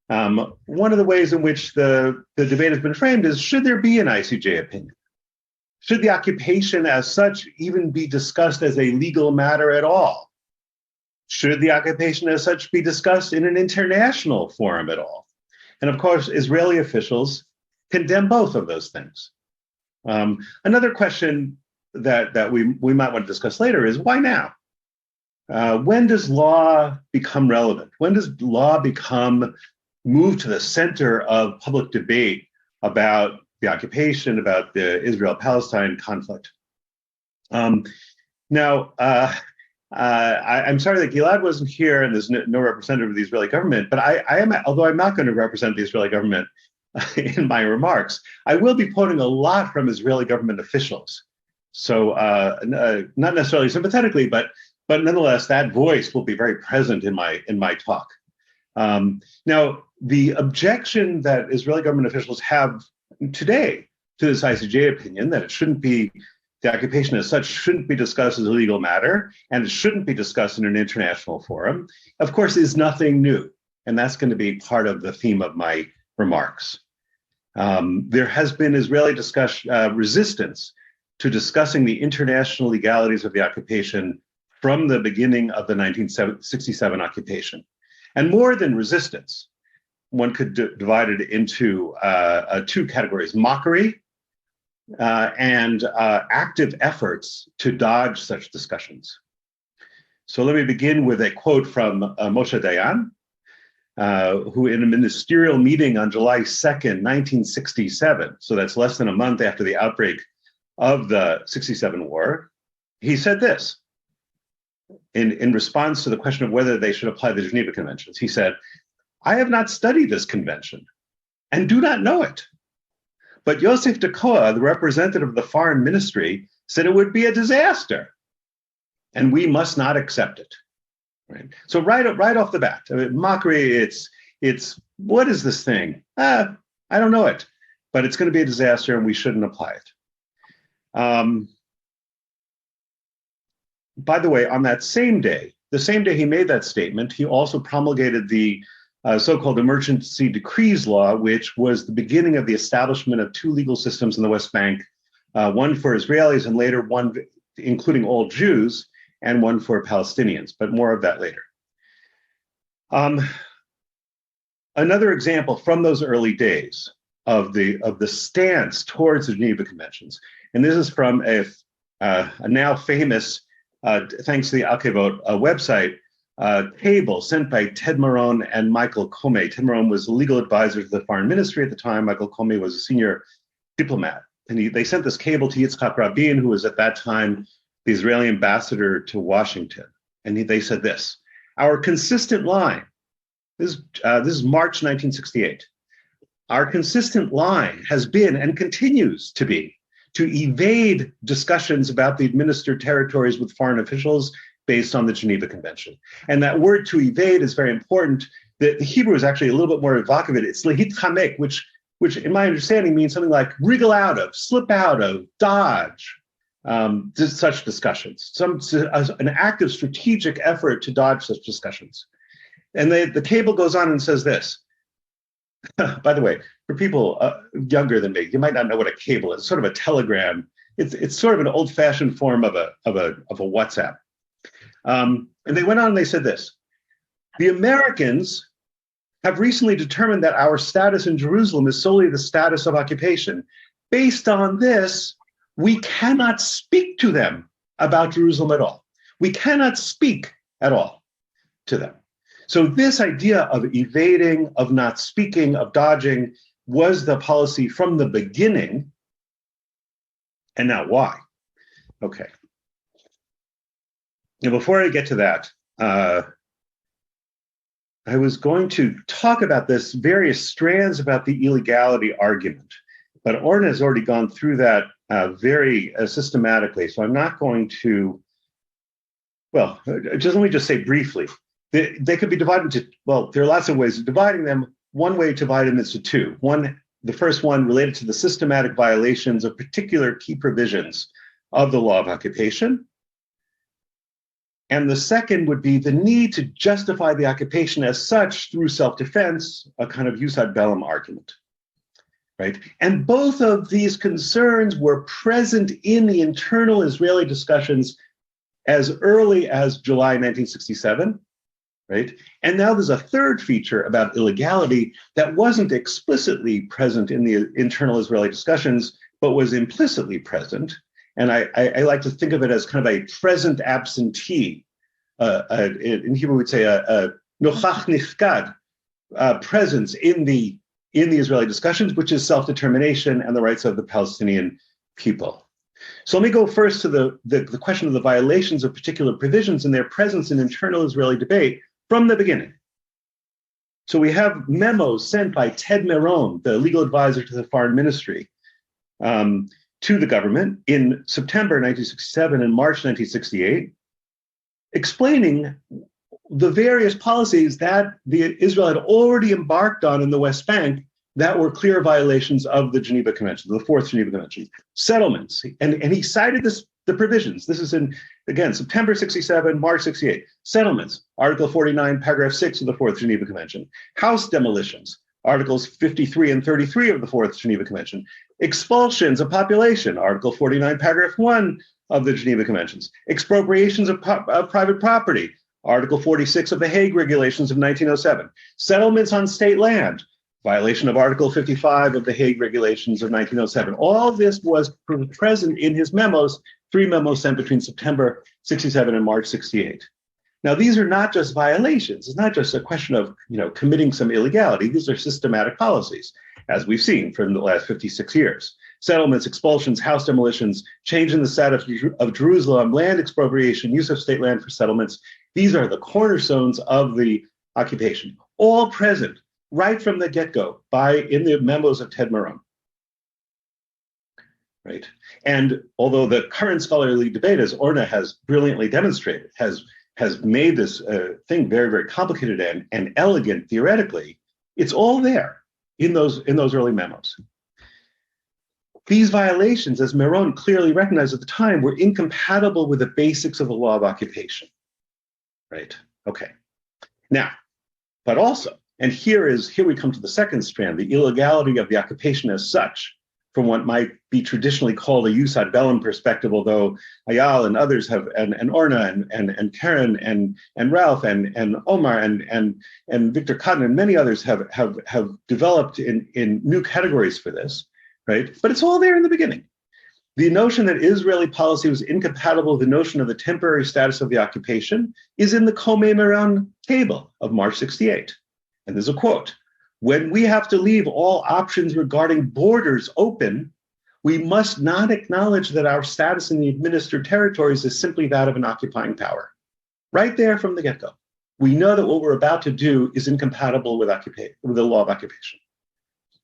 one of the ways in which the debate has been framed is, should there be an ICJ opinion? Should the occupation as such even be discussed as a legal matter at all? Should the occupation as such be discussed in an international forum at all? And of course, Israeli officials condemn both of those things. Another question that we might want to discuss later is why now? When does law become relevant? When does law move to the center of public debate about the occupation, about the Israel-Palestine conflict? I'm sorry that Gilad wasn't here and there's no representative of the Israeli government, but I am, although I'm not going to represent the Israeli government in my remarks, I will be quoting a lot from Israeli government officials. So not necessarily sympathetically, but nonetheless, that voice will be very present in my talk. Now, the objection that Israeli government officials have today to this ICJ opinion, that the occupation as such shouldn't be discussed as a legal matter, and it shouldn't be discussed in an international forum, of course, is nothing new. And that's going to be part of the theme of my remarks. There has been Israeli resistance to discussing the international legalities of the occupation from the beginning of the 1967 occupation. And more than resistance, one could divide it into two categories: mockery and active efforts to dodge such discussions. So let me begin with a quote from Moshe Dayan, who in a ministerial meeting on July 2nd, 1967, so that's less than a month after the outbreak of the 67 war, he said this in response to the question of whether they should apply the Geneva Conventions. He said, "I have not studied this convention and do not know it. But Yosef Dakoa, the representative of the foreign ministry, said it would be a disaster and we must not accept it." Right? So right off the bat, mockery, it's what is this thing? I don't know it, but it's going to be a disaster and we shouldn't apply it. By the way, on that same day, the same day he made that statement, he also promulgated the so-called emergency decrees law, which was the beginning of the establishment of two legal systems in the West Bank, one for Israelis and later one including all Jews, and one for Palestinians, but more of that later. Another example from those early days of the stance towards the Geneva Conventions, and this is from a now famous, thanks to the Akevot website, table sent by Ted Marone and Michael Comey. Ted Marone was a legal advisor to the foreign ministry at the time. Michael Comey was a senior diplomat. And they sent this cable to Yitzhak Rabin, who was at that time the Israeli ambassador to Washington. And they said this: "Our consistent line," this is March 1968, "our consistent line has been and continues to be to evade discussions about the administered territories with foreign officials based on the Geneva Convention." And that word "to evade" is very important. The Hebrew is actually a little bit more evocative. It's lehitchamek, which in my understanding means something like wriggle out of, slip out of, dodge, such discussions. An active strategic effort to dodge such discussions. And the cable goes on and says this. By the way, for people younger than me, you might not know what a cable is. It's sort of a telegram. It's sort of an old-fashioned form of a WhatsApp. And they went on and they said this: "The Americans have recently determined that our status in Jerusalem is solely the status of occupation. Based on this, we cannot speak to them about Jerusalem at all. We cannot speak at all to them." So this idea of evading, of not speaking, of dodging was the policy from the beginning. And now why? Okay. Now, before I get to that, I was going to talk about this various strands about the illegality argument, but Orna has already gone through that very systematically. So I'm not going to, well, let me just say briefly, they could be divided into, well, there are lots of ways of dividing them. One way to divide them is to two. The first one related to the systematic violations of particular key provisions of the law of occupation. And the second would be the need to justify the occupation as such through self-defense, a kind of jus ad bellum argument, right? And both of these concerns were present in the internal Israeli discussions as early as July 1967, right? And now there's a third feature about illegality that wasn't explicitly present in the internal Israeli discussions, but was implicitly present. And I like to think of it as kind of a present absentee. In Hebrew, we'd say a nochach nifkad presence in the Israeli discussions, which is self-determination and the rights of the Palestinian people. So let me go first to the question of the violations of particular provisions and their presence in internal Israeli debate from the beginning. So we have memos sent by Ted Meron, the legal advisor to the foreign ministry, to the government in September 1967 and March 1968, explaining the various policies that Israel had already embarked on in the West Bank that were clear violations of the Geneva Convention, the Fourth Geneva Convention. Settlements, and he cited the provisions. This is in, again, September 67, March 68. Settlements, Article 49, Paragraph 6 of the Fourth Geneva Convention. House demolitions, Articles 53 and 33 of the Fourth Geneva Convention. Expulsions of population, Article 49, Paragraph 1 of the Geneva Conventions. Expropriations of private property, Article 46 of the Hague Regulations of 1907. Settlements on state land, violation of Article 55 of the Hague Regulations of 1907. All this was present in his memos, 3 memos sent between September 67 and March 68. Now, these are not just violations. It's not just a question of, committing some illegality. These are systematic policies, as we've seen from the last 56 years. Settlements, expulsions, house demolitions, change in the status of Jerusalem, land expropriation, use of state land for settlements. These are the cornerstones of the occupation, all present right from the get-go in the memos of Ted Meron. Right. And although the current scholarly debate, as Orna has brilliantly demonstrated, has made this thing very, very complicated and elegant theoretically, it's all there in those early memos. These violations, as Meron clearly recognized at the time, were incompatible with the basics of the law of occupation. Right. Okay. Now, but also, and here we come to the second strand, the illegality of the occupation as such, from what might be traditionally called a jus ad bellum perspective, although Ayal and others have, and Orna and Karen and Ralph and Omar and Victor Cotton and many others have developed in new categories for this, right? But it's all there in the beginning. The notion that Israeli policy was incompatible with the notion of the temporary status of the occupation is in the Meron table of March 68. And there's a quote: "When we have to leave all options regarding borders open, we must not acknowledge that our status in the administered territories is simply that of an occupying power." Right there from the get-go. We know that what we're about to do is incompatible with the law of occupation.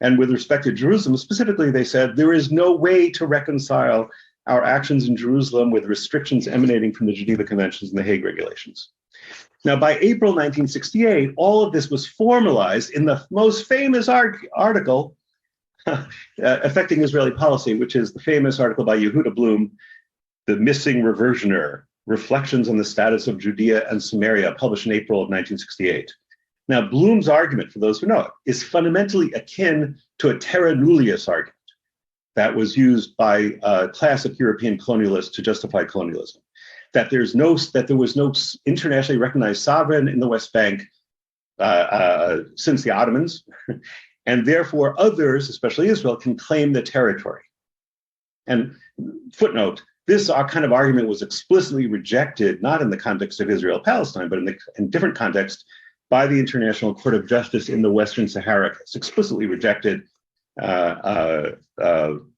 And with respect to Jerusalem, specifically, they said, there is no way to reconcile our actions in Jerusalem with restrictions emanating from the Geneva Conventions and the Hague Regulations. Now, by April 1968, all of this was formalized in the most famous article affecting Israeli policy, which is the famous article by Yehuda Blum, "The Missing Reversioner, Reflections on the Status of Judea and Samaria," published in April of 1968. Now, Blum's argument, for those who know it, is fundamentally akin to a terra nullius argument that was used by classic European colonialists to justify colonialism. That there was no internationally recognized sovereign in the West Bank since the Ottomans, and therefore others, especially Israel, can claim the territory. And footnote, this kind of argument was explicitly rejected, not in the context of Israel-Palestine, but in different context by the International Court of Justice in the Western Sahara. It's explicitly rejected, and I'll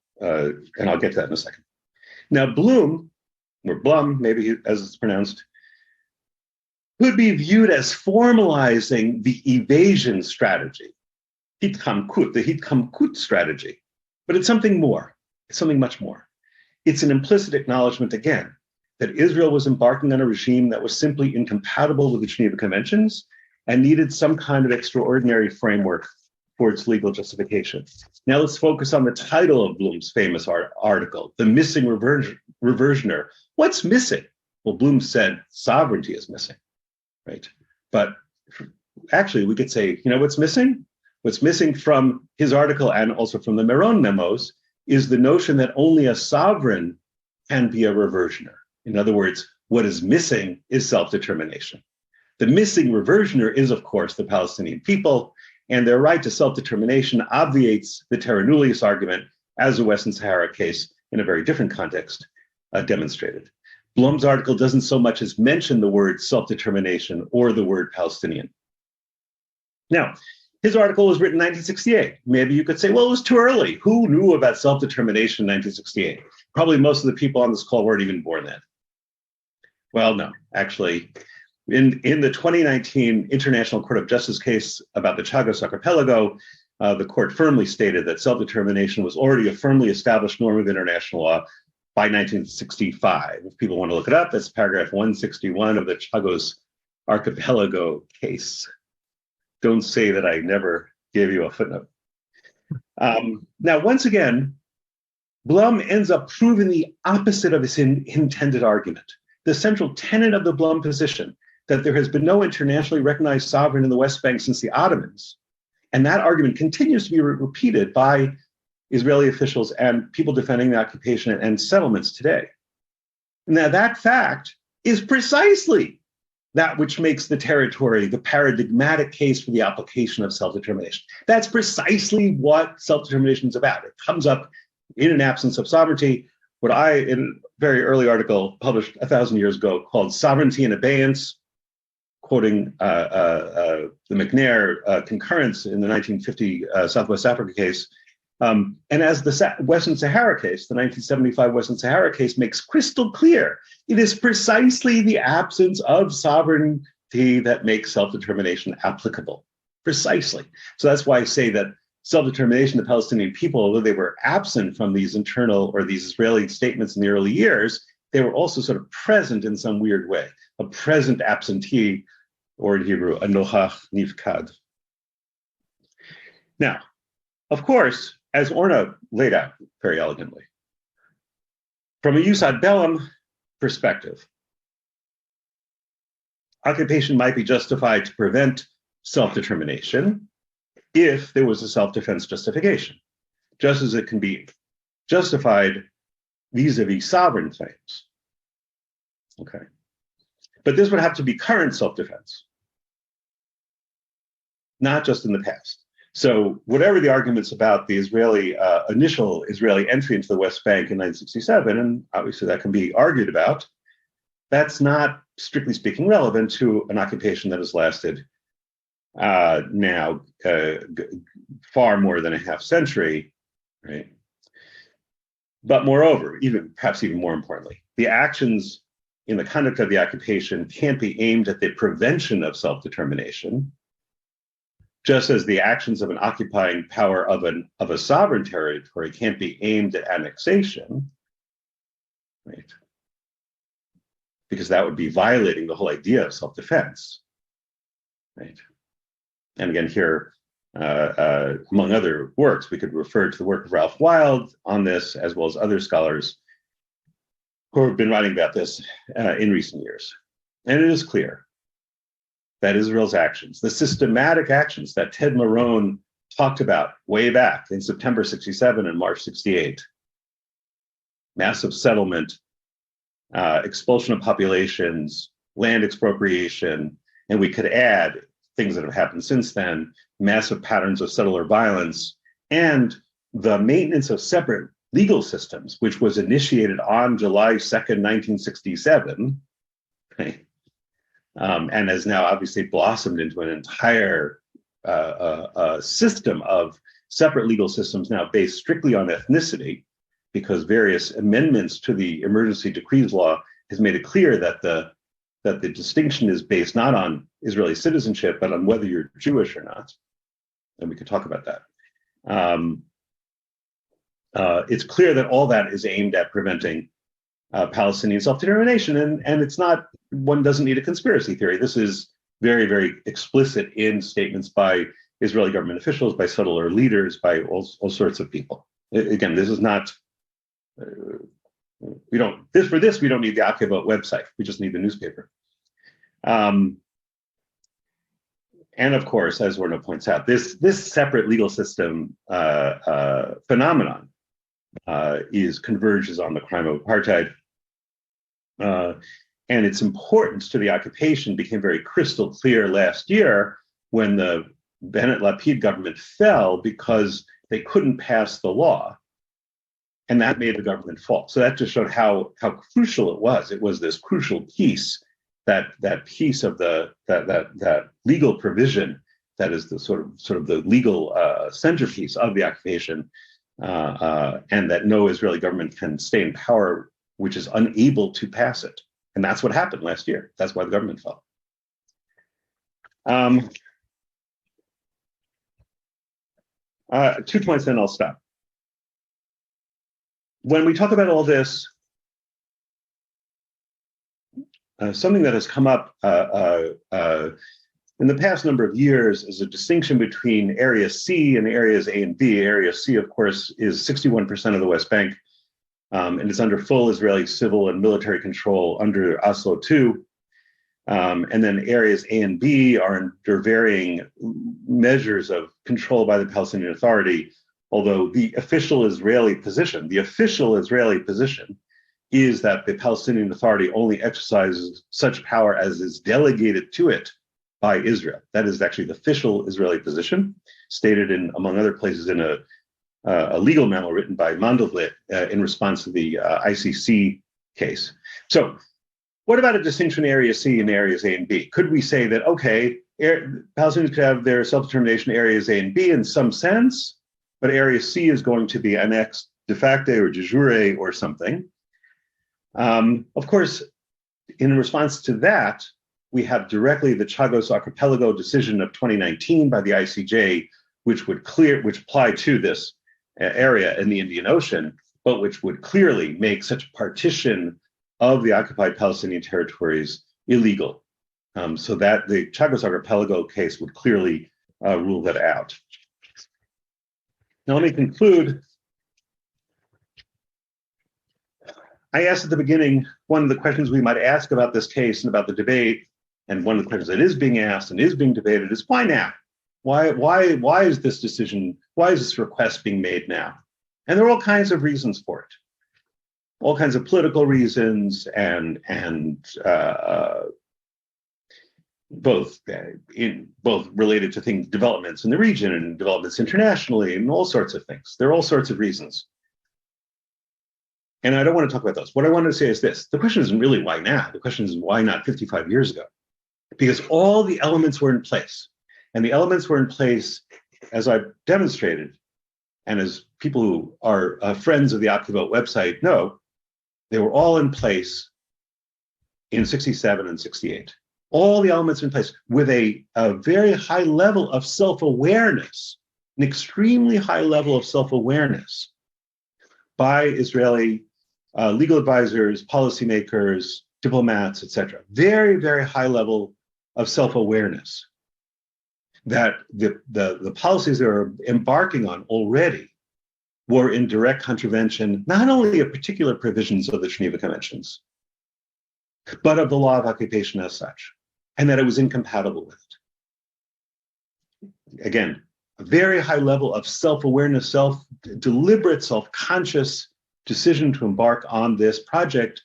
get to that in a second. Now, Blum, or Blum, maybe as it's pronounced, could be viewed as formalizing the evasion strategy, the Hitkamkut strategy. But it's something more. It's something much more. It's an implicit acknowledgement, again, that Israel was embarking on a regime that was simply incompatible with the Geneva Conventions and needed some kind of extraordinary framework for its legal justification. Now let's focus on the title of Blum's famous article, "The Missing Reversioner." What's missing? Well, Blum said sovereignty is missing, right? But actually, we could say, what's missing? What's missing from his article and also from the Meron memos is the notion that only a sovereign can be a reversioner. In other words, what is missing is self-determination. The missing reversioner is, of course, the Palestinian people, and their right to self-determination obviates the terra nullius argument, as the Western Sahara case in a very different context demonstrated. Blum's article doesn't so much as mention the word self-determination or the word Palestinian. Now, his article was written in 1968. Maybe you could say, well, it was too early. Who knew about self-determination in 1968? Probably most of the people on this call weren't even born then. Well, no, actually, in the 2019 International Court of Justice case about the Chagos Archipelago, the court firmly stated that self-determination was already a firmly established norm of international law by 1965. If people want to look it up, that's paragraph 161 of the Chagos Archipelago case. Don't say that I never gave you a footnote. Now, once again, Blum ends up proving the opposite of his intended argument. The central tenet of the Blum position, that there has been no internationally recognized sovereign in the West Bank since the Ottomans, and that argument continues to be repeated by Israeli officials and people defending the occupation and settlements today. Now, that fact is precisely that which makes the territory the paradigmatic case for the application of self-determination. That's precisely what self-determination is about. It comes up in an absence of sovereignty, what I, in a very early article published 1,000 years ago, called Sovereignty in Abeyance, quoting the McNair concurrence in the 1950 Southwest Africa case. And as the Western Sahara case, the 1975 Western Sahara case makes crystal clear, it is precisely the absence of sovereignty that makes self-determination applicable. Precisely. So that's why I say that self-determination, the Palestinian people, although they were absent from these internal or these Israeli statements in the early years, they were also sort of present in some weird way, a present absentee, or in Hebrew, a nochach nifkad. Now, of course, as Orna laid out very elegantly, from a jus ad bellum perspective, occupation might be justified to prevent self-determination if there was a self-defense justification, just as it can be justified vis-a-vis sovereign claims. Okay. But this would have to be current self-defense, not just in the past. So whatever the arguments about the initial Israeli entry into the West Bank in 1967, and obviously that can be argued about, that's not, strictly speaking, relevant to an occupation that has lasted now far more than a half century, right? But moreover, perhaps even more importantly, the actions in the conduct of the occupation can't be aimed at the prevention of self-determination, just as the actions of an occupying power of a sovereign territory can't be aimed at annexation, right? Because that would be violating the whole idea of self-defense, right? And again, here, among other works, we could refer to the work of Ralph Wild on this, as well as other scholars who have been writing about this in recent years. And it is clear that Israel's actions, the systematic actions that Ted Marone talked about way back in September 67 and March 68, massive settlement, expulsion of populations, land expropriation, and we could add things that have happened since then, massive patterns of settler violence, and the maintenance of separate legal systems, which was initiated on July 2nd, 1967, okay, and has now obviously blossomed into an entire system of separate legal systems now based strictly on ethnicity, because various amendments to the emergency decrees law has made it clear that the distinction is based not on Israeli citizenship, but on whether you're Jewish or not. And we could talk about that. It's clear that all that is aimed at preventing Palestinian self-determination, and it's not, one doesn't need a conspiracy theory. This is very, very explicit in statements by Israeli government officials, by settler leaders, by all sorts of people. Again, this is not, we don't need the Akivot website. We just need the newspaper. And of course, as Orna points out, this separate legal system phenomenon converges on the crime of apartheid. And its importance to the occupation became very crystal clear last year when the Bennett-Lapid government fell because they couldn't pass the law. And that made the government fall. So that just showed how crucial it was. It was this crucial piece, that piece of that legal provision that is the sort of the legal centerpiece of the occupation, and that no Israeli government can stay in power which is unable to pass it. And that's what happened last year. That's why the government fell. 2 points, then I'll stop. When we talk about all this, something that has come up in the past number of years is a distinction between Area C and Areas A and B. Area C, of course, is 61% of the West Bank, and it's under full Israeli civil and military control under Oslo II. And then Areas A and B are under varying measures of control by the Palestinian Authority, although the official Israeli position is that the Palestinian Authority only exercises such power as is delegated to it by Israel. That is actually the official Israeli position, stated in, among other places, in a legal memo written by Mandelblit in response to the ICC case. So what about a distinction in Area C and Areas A and B? Could we say that, okay, Palestinians could have their self-determination Areas A and B in some sense, but Area C is going to be annexed de facto or de jure or something? Of course, in response to that, we have directly the Chagos Archipelago decision of 2019 by the ICJ, which apply to this area in the Indian Ocean, but which would clearly make such partition of the occupied Palestinian territories illegal. So that the Chagos Archipelago case would clearly rule that out. Now let me conclude. I asked at the beginning, one of the questions we might ask about this case and about the debate, and one of the questions that is being asked and is being debated is, why now? Why is this decision, why is this request being made now? And there are all kinds of reasons for it. All kinds of political reasons and both related to developments in the region and developments internationally and all sorts of things. There are all sorts of reasons. And I don't want to talk about those. What I wanted to say is this: the question isn't really why now. The question is why not 55 years ago? Because all the elements were in place. And the elements were in place, as I've demonstrated, and as people who are friends of the OptiVote website know, they were all in place in 67 and 68. All the elements in place with a very high level of self-awareness, an extremely high level of self-awareness by Israeli legal advisors, policymakers, diplomats, etc. Very, very high level of self-awareness that the policies they are embarking on already were in direct contravention, not only of particular provisions of the Geneva Conventions, but of the law of occupation as such, and that it was incompatible with it. Again, a very high level of self-awareness, deliberate, self-conscious decision to embark on this project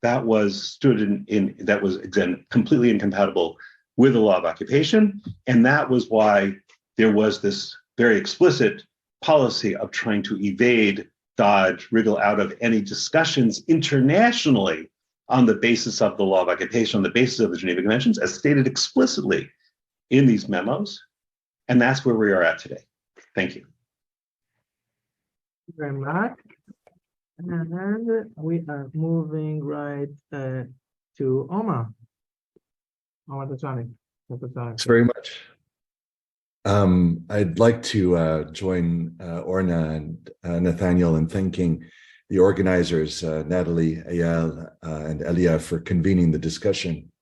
that was again completely incompatible with the law of occupation. And that was why there was this very explicit policy of trying to evade, dodge, wriggle out of any discussions internationally on the basis of the law of occupation, on the basis of the Geneva Conventions, as stated explicitly in these memos. And that's where we are at today. Thank you. Thank you very much. And we are moving right to Omar. Omar Dajani. Thanks very much. I'd like to join Orna and Nathaniel in thanking the organizers, Naftali, Eyal, and Elia, for convening the discussion.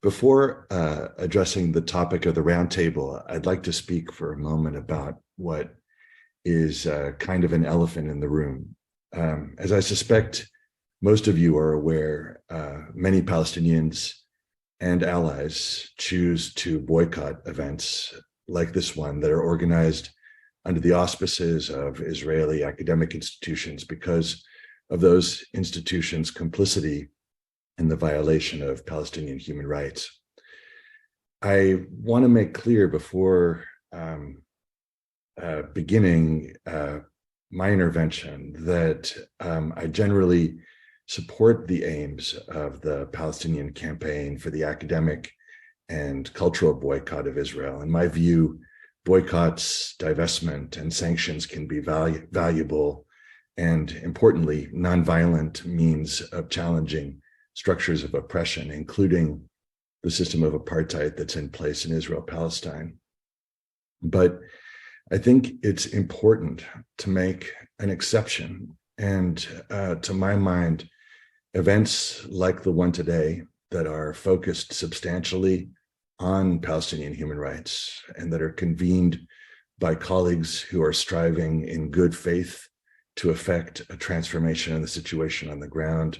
Before addressing the topic of the roundtable, I'd like to speak for a moment about what is kind of an elephant in the room. As I suspect most of you are aware, many Palestinians and allies choose to boycott events like this one that are organized under the auspices of Israeli academic institutions because of those institutions' complicity and the violation of Palestinian human rights. I want to make clear before beginning my intervention that I generally support the aims of the Palestinian campaign for the academic and cultural boycott of Israel. In my view, boycotts, divestment, and sanctions can be valuable and, importantly, nonviolent means of challenging structures of oppression, including the system of apartheid that's in place in Israel-Palestine. But I think it's important to make an exception. And to my mind, events like the one today that are focused substantially on Palestinian human rights and that are convened by colleagues who are striving in good faith to effect a transformation in the situation on the ground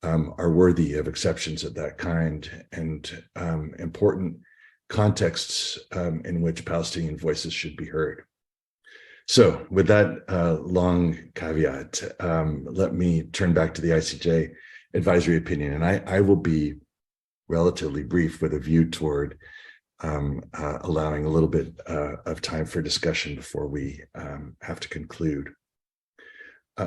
are worthy of exceptions of that kind and important contexts in which Palestinian voices should be heard. So with that long caveat, let me turn back to the ICJ advisory opinion, and I will be relatively brief with a view toward allowing a little bit of time for discussion before we have to conclude.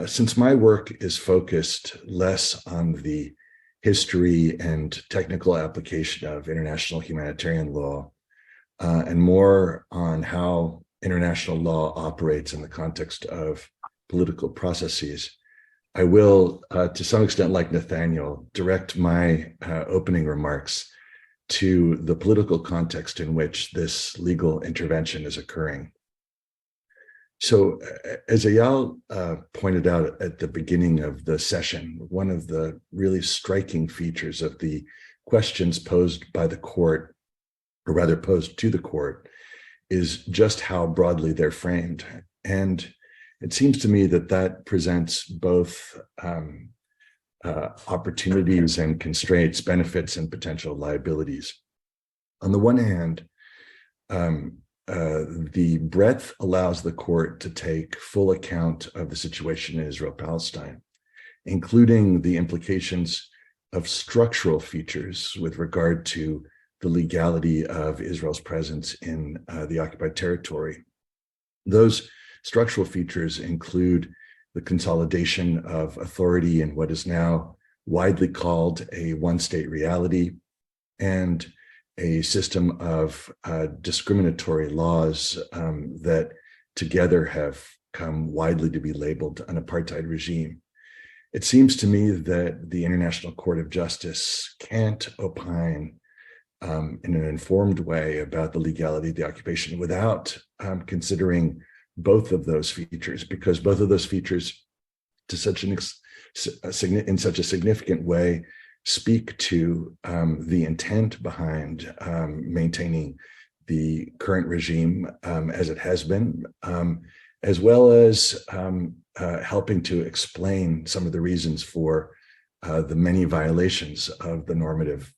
Since my work is focused less on the history and technical application of international humanitarian law and more on how international law operates in the context of political processes, I will, to some extent like Nathaniel, direct my opening remarks to the political context in which this legal intervention is occurring. So as Eyal pointed out at the beginning of the session, one of the really striking features of the questions posed by the court, or rather posed to the court, is just how broadly they're framed. And it seems to me that that presents both opportunities and constraints, benefits and potential liabilities. On the one hand, the breadth allows the court to take full account of the situation in Israel-Palestine, including the implications of structural features with regard to the legality of Israel's presence in the occupied territory. Those structural features include the consolidation of authority in what is now widely called a one-state reality and a system of discriminatory laws that together have come widely to be labeled an apartheid regime. It seems to me that the International Court of Justice can't opine in an informed way about the legality of the occupation without considering both of those features, because both of those features to in such a significant way speak to the intent behind maintaining the current regime as it has been, as well as helping to explain some of the reasons for the many violations of the normative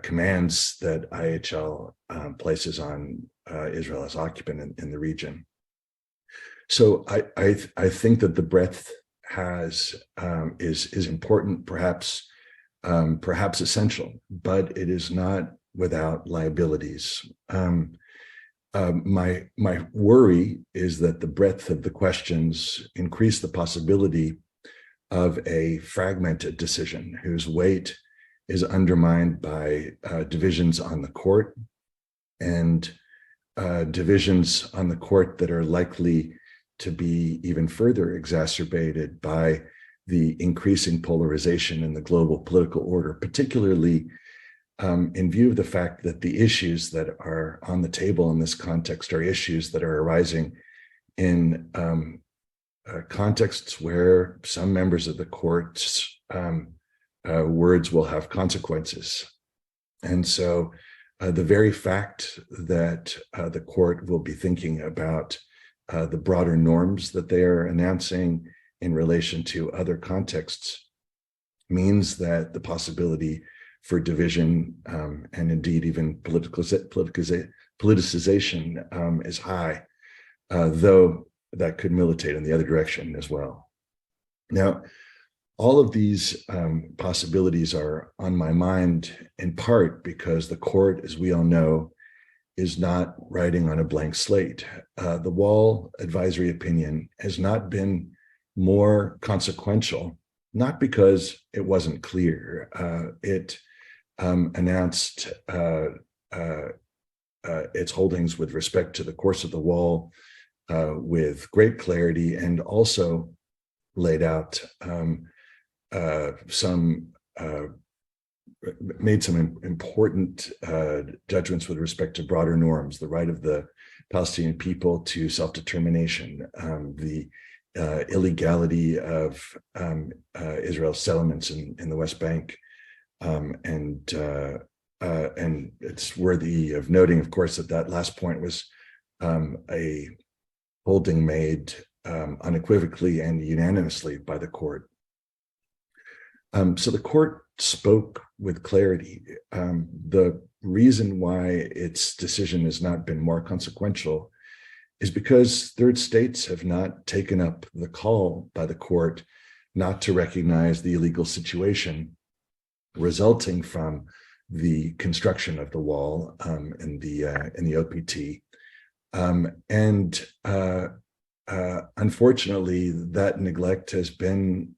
commands that IHL places on Israel as occupant in the region. So I think that the breadth is important, perhaps essential, but it is not without liabilities. My worry is that the breadth of the questions increase the possibility of a fragmented decision whose weight is undermined by divisions on the court and divisions on the court that are likely to be even further exacerbated by the increasing polarization in the global political order, particularly in view of the fact that the issues that are on the table in this context are issues that are arising in contexts where some members of the court's words will have consequences. And so the very fact that the court will be thinking about the broader norms that they are announcing in relation to other contexts means that the possibility for division and indeed even politicization is high, though that could militate in the other direction as well. Now, all of these possibilities are on my mind in part because the court, as we all know, is not writing on a blank slate. The Wall advisory opinion has not been more consequential, not because it wasn't clear. It announced its holdings with respect to the course of the Wall with great clarity, and also laid out made some important judgments with respect to broader norms, the right of the Palestinian people to self-determination, the illegality of Israel's settlements in the West Bank, and it's worthy of noting, of course, that last point was a holding made unequivocally and unanimously by the court. So the court spoke with clarity. The reason why its decision has not been more consequential is because third states have not taken up the call by the court not to recognize the illegal situation resulting from the construction of the wall in the OPT. Unfortunately, that neglect has been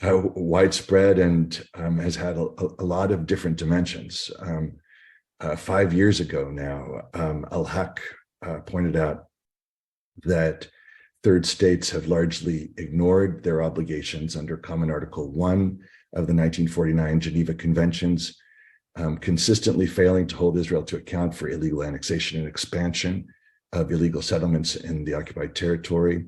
widespread and has had a lot of different dimensions. 5 years ago now, Al-Haq pointed out that third states have largely ignored their obligations under Common Article 1 of the 1949 Geneva Conventions, consistently failing to hold Israel to account for illegal annexation and expansion of illegal settlements in the occupied territory.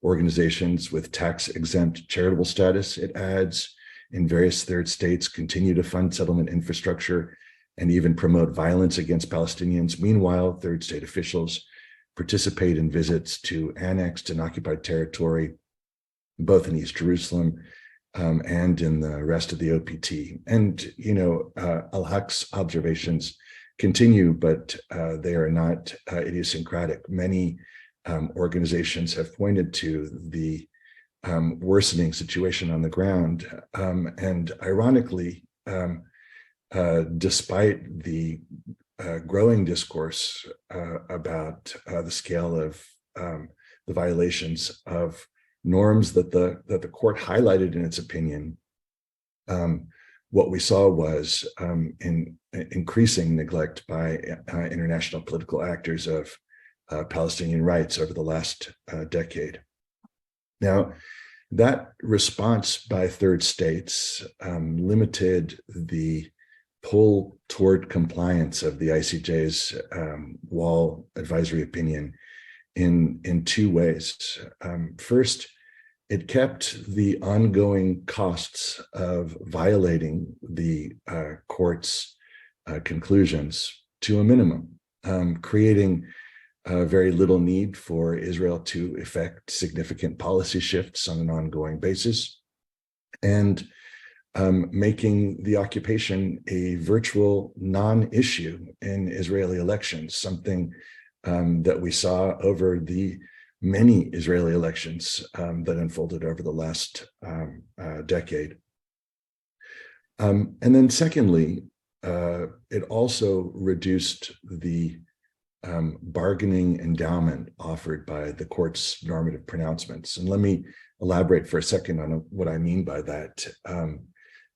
Organizations with tax-exempt charitable status, it adds, in various third states continue to fund settlement infrastructure and even promote violence against Palestinians. Meanwhile, third state officials participate in visits to annexed and occupied territory, both in East Jerusalem and in the rest of the OPT. And, Al-Haq's observations continue, but they are not idiosyncratic. Many organizations have pointed to the worsening situation on the ground. And ironically, despite the growing discourse about the scale of the violations of norms that the court highlighted in its opinion, what we saw was increasing neglect by international political actors of Palestinian rights over the last decade. Now, that response by third states limited the pull toward compliance of the ICJ's Wall advisory opinion in two ways. First, it kept the ongoing costs of violating the court's conclusions to a minimum, creating very little need for Israel to effect significant policy shifts on an ongoing basis, and making the occupation a virtual non-issue in Israeli elections, something that we saw over the many Israeli elections that unfolded over the last decade. And then secondly, it also reduced the bargaining endowment offered by the court's normative pronouncements. And let me elaborate for a second on what I mean by that.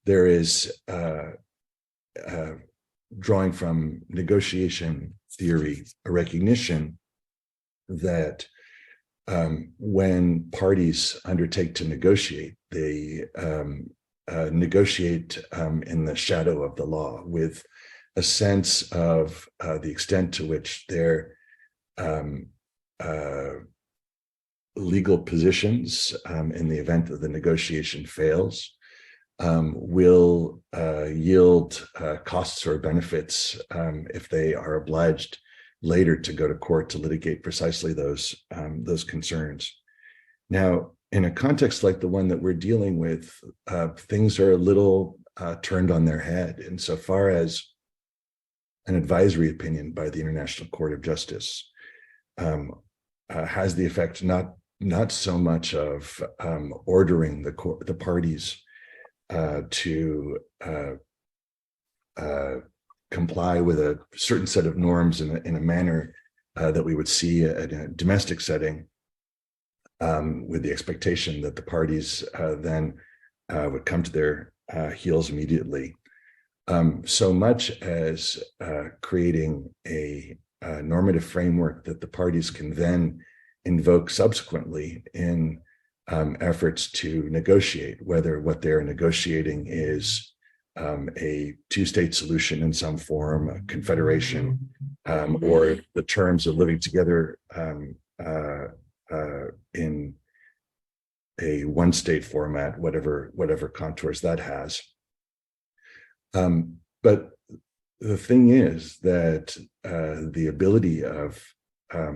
There is, drawing from negotiation theory, a recognition that when parties undertake to negotiate, they negotiate in the shadow of the law, with a sense of the extent to which their legal positions, in the event that the negotiation fails, will yield costs or benefits if they are obliged later to go to court to litigate precisely those concerns. Now, in a context like the one that we're dealing with, things are a little turned on their head insofar as an advisory opinion by the International Court of Justice has the effect not not so much of ordering the parties to comply with a certain set of norms in a manner that we would see in a domestic setting, with the expectation that the parties then would come to their heels immediately. So much as creating a normative framework that the parties can then invoke subsequently in efforts to negotiate, whether what they're negotiating is a two-state solution in some form, a confederation, or the terms of living together in a one-state format, whatever contours that has. But the thing is that the ability of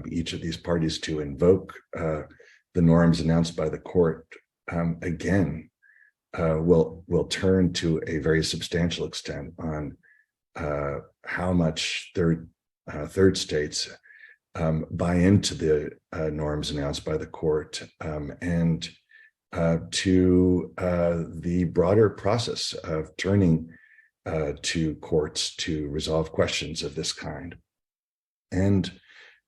each of these parties to invoke the norms announced by the court again will turn to a very substantial extent on how much third states buy into the norms announced by the court and to the broader process of turning to courts to resolve questions of this kind. And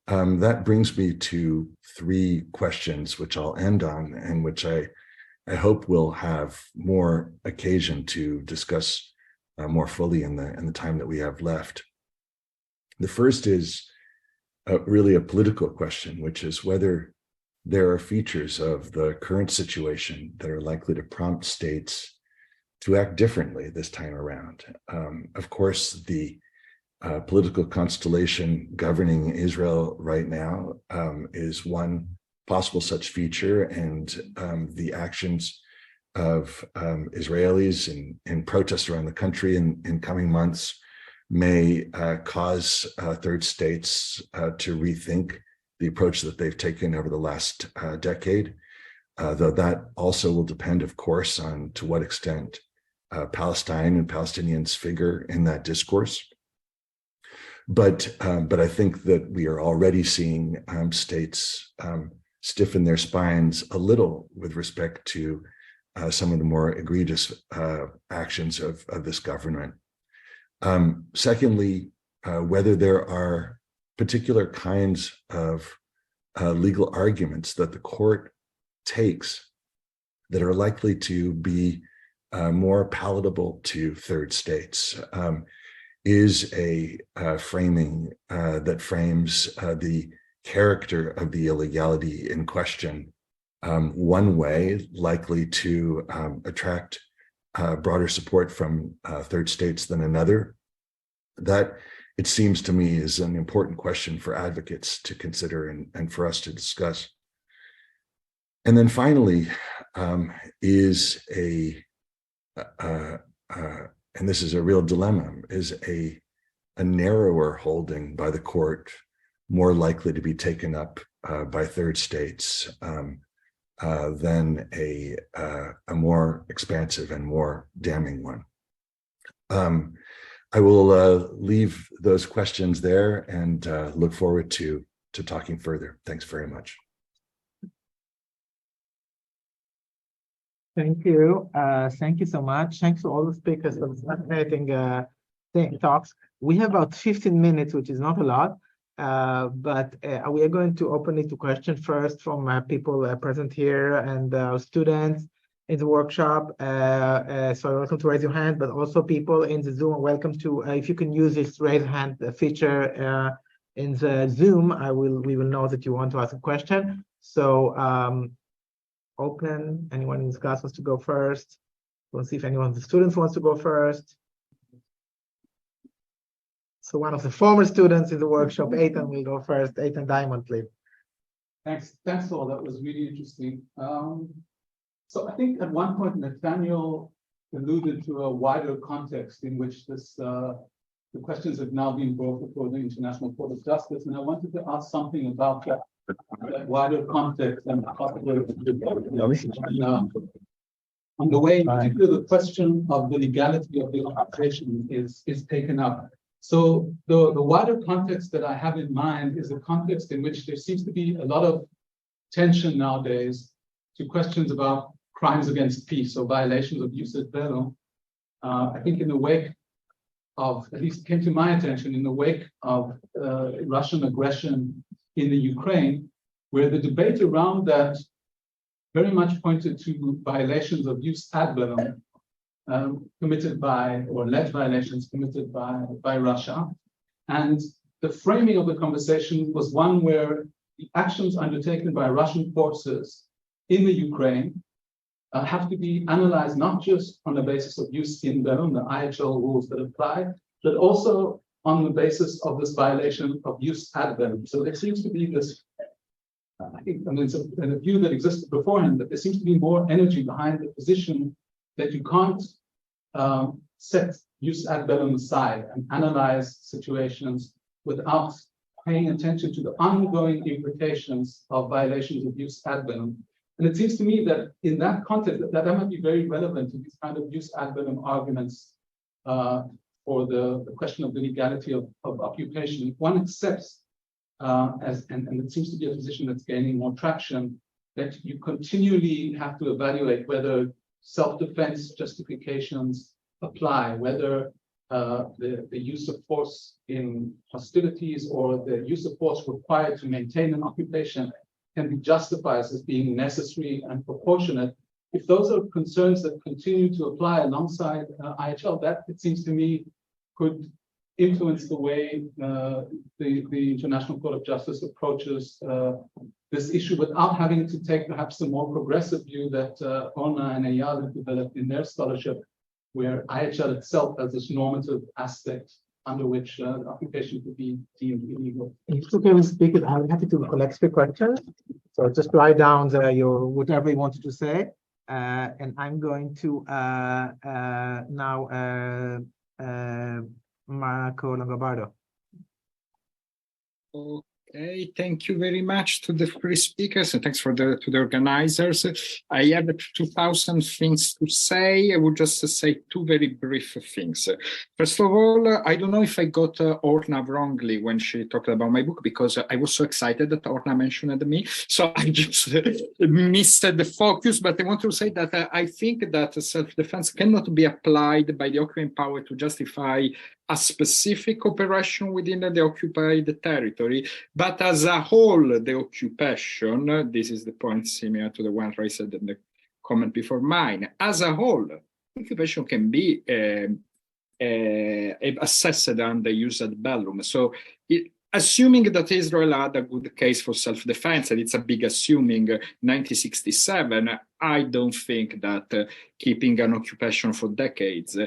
that brings me to three questions, which I'll end on, and which I hope we'll have more occasion to discuss more fully in the time that we have left. The first is really a political question, which is whether there are features of the current situation that are likely to prompt states to act differently this time around. Of course, the political constellation governing Israel right now is one possible such feature, and the actions of Israelis and protests around the country in coming months may cause third states to rethink the approach that they've taken over the last decade, though that also will depend, of course, on to what extent Palestine and Palestinians figure in that discourse. But I think that we are already seeing states stiffen their spines a little with respect to some of the more egregious actions of this government. Secondly, whether there are particular kinds of legal arguments that the court takes that are likely to be more palatable to third states. Is a framing that frames the character of the illegality in question one way, likely to attract broader support from third states than another? That, it seems to me, is an important question for advocates to consider and for us to discuss. And then finally, is and this is a real dilemma, is a narrower holding by the court more likely to be taken up by third states than a more expansive and more damning one? I will leave those questions there and look forward to talking further. Thanks very much. Thank you. Thank you so much. Thanks to all the speakers for this fascinating talks. We have about 15 minutes, which is not a lot, but we are going to open it to questions first from people present here and students in the workshop. So you're welcome to raise your hand, but also people in the Zoom are welcome to, if you can use this raise hand feature in the Zoom, we will know that you want to ask a question. So open, anyone in this class wants to go first? We'll see if anyone of the students wants to go first. So one of the former students in the workshop, Eitan, will go first. Eitan Diamond, please. Thanks all. That was really interesting. So I think at one point Nathaniel alluded to a wider context in which the questions have now been brought before the International Court of Justice, and I wanted to ask something about that wider context and on the way, in particular, the question of the legality of the occupation is taken up. So the wider context that I have in mind is a context in which there seems to be a lot of attention nowadays to questions about crimes against peace or violations of jus ad bellum. I think in the wake of, at least came to my attention, in the wake of Russian aggression in the Ukraine, where the debate around that very much pointed to violations of jus ad bellum committed by, or alleged violations committed by Russia. And the framing of the conversation was one where the actions undertaken by Russian forces in the Ukraine have to be analyzed not just on the basis of jus in bellum, the IHL rules that apply, but also on the basis of this violation of jus ad bellum. So there seems to be this, it's a view that existed beforehand, but there seems to be more energy behind the position that you can't set jus ad bellum aside and analyze situations without paying attention to the ongoing implications of violations of jus ad bellum. And it seems to me that in that context, that might be very relevant to these kind of jus ad bellum arguments for the question of the legality of occupation. If one accepts, and it seems to be a position that's gaining more traction, that you continually have to evaluate whether self-defense justifications apply, whether the use of force in hostilities or the use of force required to maintain an occupation can be justified as being necessary and proportionate. If those are concerns that continue to apply alongside IHL, that, it seems to me, could influence the way the International Court of Justice approaches this issue without having to take perhaps the more progressive view that Orna and Eyal have developed in their scholarship, where IHL itself has this normative aspect under which occupation could be deemed illegal. If it's okay with speakers, I'm happy to collect the questions. So just write down your whatever you wanted to say. And I'm going to now Marco Longobardo. Okay, thank you very much to the three speakers, and thanks to the organizers. I have 2,000 things to say. I would just say two very brief things. First of all, I don't know if I got Orna wrongly when she talked about my book, because I was so excited that Orna mentioned me, so I just missed the focus. But I want to say that I think that self-defense cannot be applied by the occupying power to justify a specific operation within the occupied territory, but as a whole, the occupation, this is the point similar to the one raised in the comment before mine, as a whole, occupation can be assessed under jus ad bellum. So assuming that Israel had a good case for self-defense, and it's a big assuming, 1967, I don't think that keeping an occupation for decades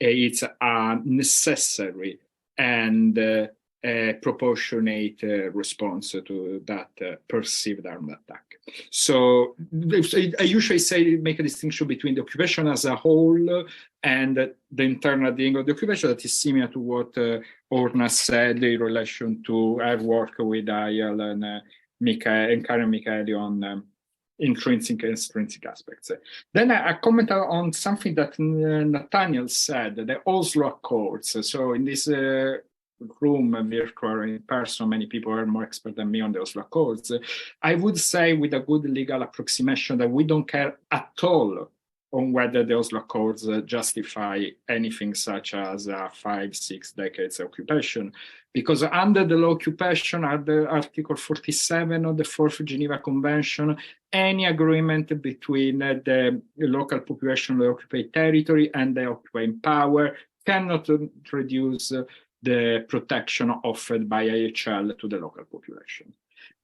it's a necessary and proportionate response to that perceived armed attack. So I usually say make a distinction between the occupation as a whole and the internal dealing of the occupation that is similar to what Orna said in relation to her work with Eyal and Karen Michaeli on intrinsic and extrinsic aspects. Then I comment on something that Nathaniel said, the Oslo Accords. So in this room, virtual in person, many people are more expert than me on the Oslo Accords. I would say with a good legal approximation that we don't care at all on whether the Oslo Accords justify anything such as a 5-6 decades occupation, because under the law occupation, under Article 47 of the Fourth Geneva Convention, any agreement between the local population of the occupied territory and the occupying power cannot reduce the protection offered by IHL to the local population.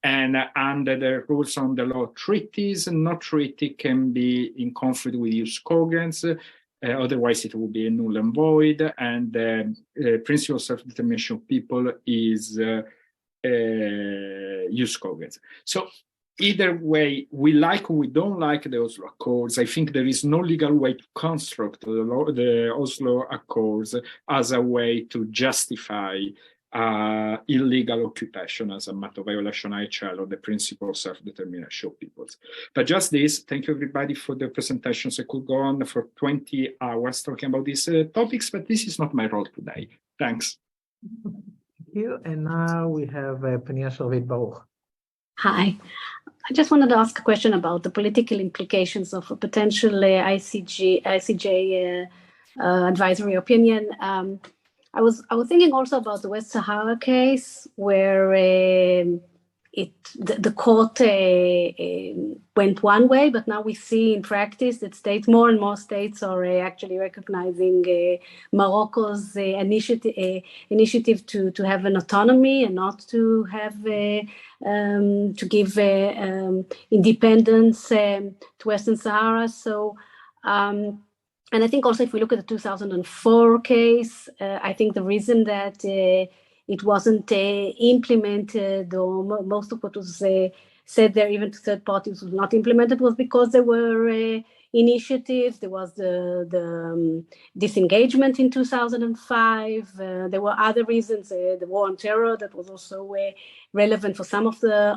And under the rules on the law treaties, no treaty can be in conflict with jus cogens, otherwise it will be a null and void, and the principle of self-determination of people is jus cogens. So either way, we like or we don't like the Oslo Accords, I think there is no legal way to construct the Oslo Accords as a way to justify illegal occupation as a matter of violation of IHL or the principle of self-determination of peoples. But just this, thank you everybody for the presentations. I could go on for 20 hours talking about these topics, but this is not my role today. Thanks. Thank you. And now we have Penia Shalvit Baruch. Hi. I just wanted to ask a question about the political implications of a potential ICJ advisory opinion. I was thinking also about the West Sahara case, where the court went one way, but now we see in practice that more and more states are actually recognizing Morocco's initiative to have an autonomy and not to have to give independence to Western Sahara. So. And I think also if we look at the 2004 case, I think the reason that it wasn't implemented, or most of what was said there, even to third parties, was not implemented, was because there were initiatives. There was the disengagement in 2005. There were other reasons, the war on terror, that was also relevant for some of the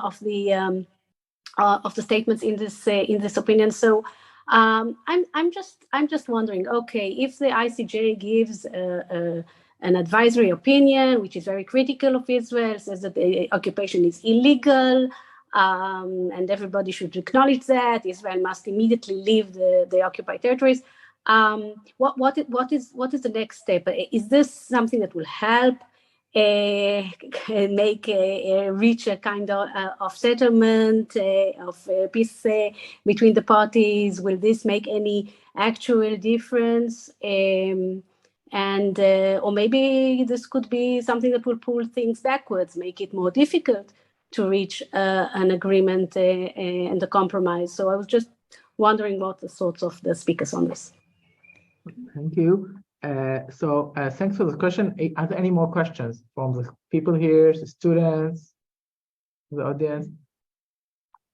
statements in this opinion. So. I'm just wondering, okay, if the ICJ gives an advisory opinion, which is very critical of Israel, says that the occupation is illegal, and everybody should acknowledge that Israel must immediately leave the occupied territories. What is the next step? Is this something that will help reach a kind of settlement, of peace between the parties? Will this make any actual difference? Or maybe this could be something that will pull things backwards, make it more difficult to reach an agreement and a compromise. So I was just wondering what the thoughts of the speakers on this. Thank you. So thanks for the question. Are there any more questions from the people here, the students, the audience?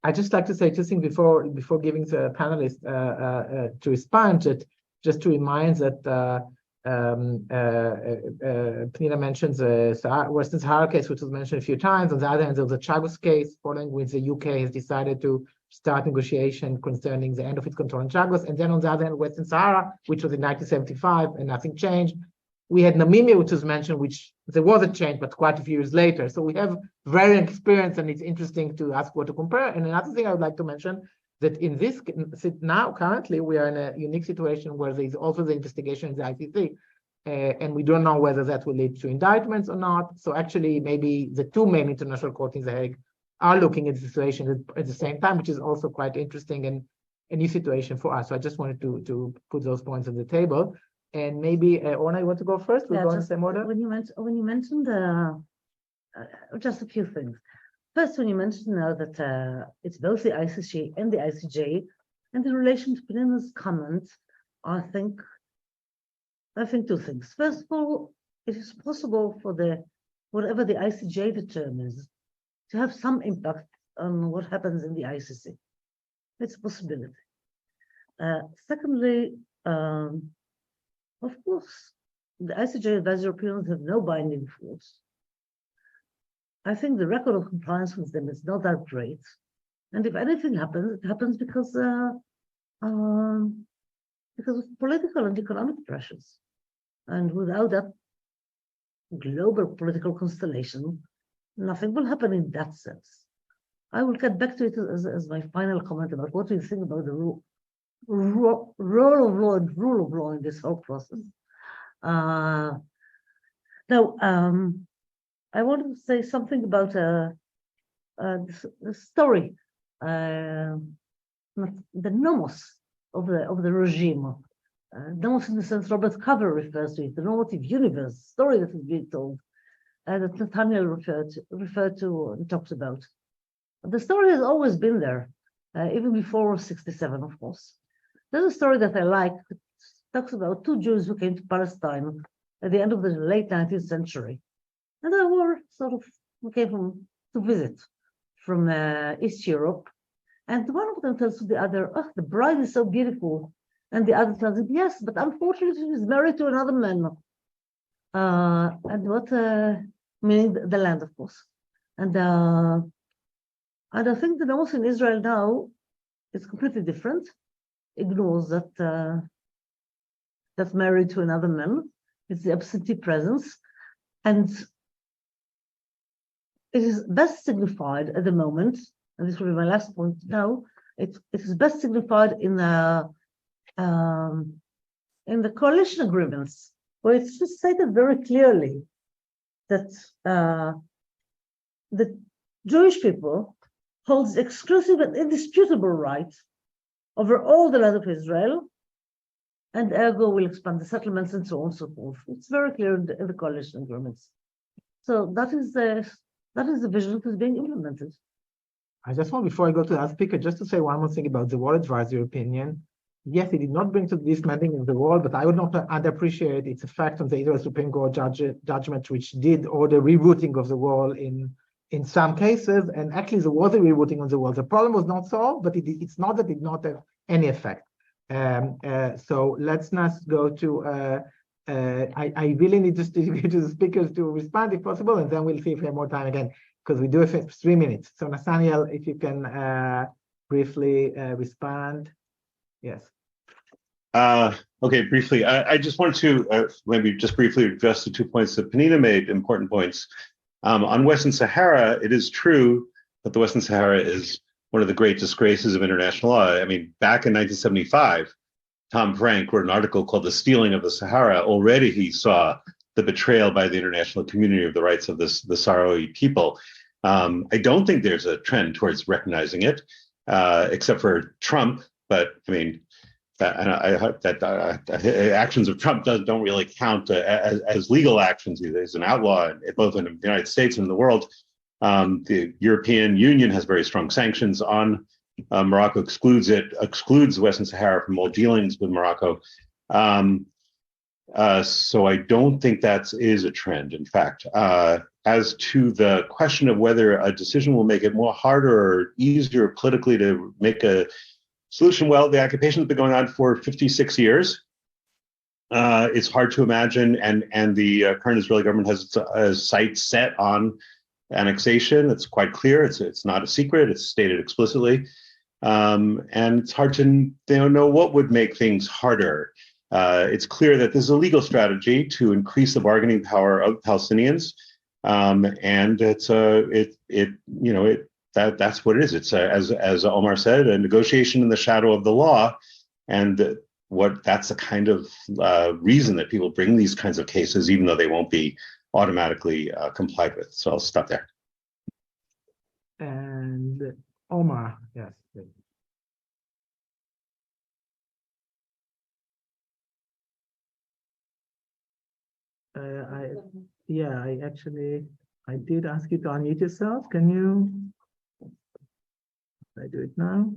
I just like to say two things before giving the panelists to respond. Just to remind that Pnina mentions the Western Sahara case, which was mentioned a few times. On the other hand, there was a Chagos case, following which the UK has decided to start negotiation concerning the end of its control in Chagos. And then on the other hand, Western Sahara, which was in 1975 and nothing changed. We had Namibia, which was mentioned, which there was a change, but quite a few years later. So we have varying experience, and it's interesting to ask what to compare. And another thing I would like to mention, that in this now, currently, we are in a unique situation where there is also the investigation in the ICC, and we don't know whether that will lead to indictments or not. So actually, maybe the two main international courts in The Hague are looking at the situation at the same time, which is also quite interesting and a new situation for us. So I just wanted to put those points on the table. And maybe, Orna, you want to go first? We'll go in the same order. When you mentioned just a few things. First, when you mentioned now that it's both the ICC and the ICJ, and in relation to Pnina's comment, I think two things. First of all, it is possible for whatever the ICJ determines to have some impact on what happens in the ICC. It's a possibility. Secondly, of course, the ICJ advisory opinions have no binding force. I think the record of compliance with them is not that great. And if anything happens, it happens because of political and economic pressures. And without that global political constellation, nothing will happen in that sense. I will get back to it as my final comment about what we think about the role of law and rule of law in this whole process. Now, I wanted to say something about the story, the nomos of the regime. Nomos in the sense Robert Cover refers to it, the normative universe story that is being told, that Nathaniel referred to and talked about. The story has always been there, even before 1967, of course. There's a story that I like. It talks about two Jews who came to Palestine at the end of the late 19th century. And they were came to visit from East Europe. And one of them tells to the other, "Oh, the bride is so beautiful." And the other tells him, "Yes, but unfortunately she's married to another man." And what, meaning the land, of course. And I think the nomos in Israel now is completely different. Ignores that that's married to another man. It's the absentee presence. And it is best signified at the moment and this will be my last point now, it is best signified in the coalition agreements, where it's just stated very clearly that the Jewish people holds exclusive and indisputable right over all the land of Israel, and ergo will expand the settlements and so on and so forth. It's very clear in the coalition agreements. So that is the vision that is being implemented. I just want, before I go to the last speaker, just to say one more thing about the wall advisory opinion. Yes, it did not bring to this dismantling of the wall, but I would not underappreciate its effect on the Israel Supreme Court judgment, which did order rerouting of the wall in some cases, and actually there was a rerouting on the wall. The problem was not solved, but it's not that it did not have any effect. So let's not go to, I really need just to go to the speakers to respond if possible, and then we'll see if we have more time again, because we do have 3 minutes. So Nathaniel, if you can briefly respond. Yes. Okay, briefly, I just wanted to maybe just briefly address the 2 points that Penina made, important points. On Western Sahara, it is true that the Western Sahara is one of the great disgraces of international law. I mean, back in 1975, Tom Frank wrote an article called The Stealing of the Sahara. Already he saw the betrayal by the international community of the rights of the Sahrawi people. I don't think there's a trend towards recognizing it, except for Trump. But I mean, I hope that actions of Trump don't really count as legal actions. He's an outlaw both in the United States and in the world. The European Union has very strong sanctions on Morocco, excludes Western Sahara from all dealings with Morocco. So I don't think that is a trend. In fact, as to the question of whether a decision will make it more harder or easier politically to make a solution, well, the occupation has been going on for 56 years. It's hard to imagine, and the current Israeli government has a sight set on annexation. It's quite clear. It's not a secret. It's stated explicitly, and it's hard to know what would make things harder. It's clear that this is a legal strategy to increase the bargaining power of Palestinians, and that's what it is. It's as Omar said, a negotiation in the shadow of the law, and that's the kind of reason that people bring these kinds of cases, even though they won't be automatically complied with. So I'll stop there. And Omar, yes. I did ask you to unmute yourself. Can you? I do it now.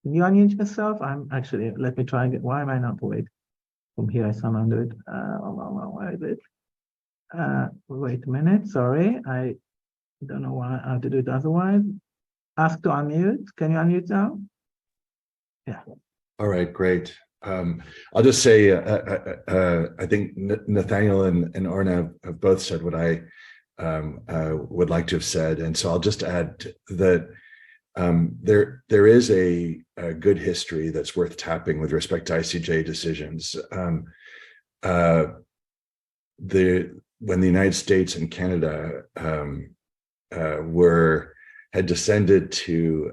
Can you unmute yourself? Let me try again. Why am I not wait? From here, I somehow do it. Where is it? Wait a minute. Sorry. I don't know how to do it otherwise. Ask to unmute. Can you unmute now? Yeah. All right, great. I'll just say, I think Nathaniel and Orna have both said what I would like to have said. And so I'll just add that there is a good history that's worth tapping with respect to ICJ decisions. When the United States and Canada had descended to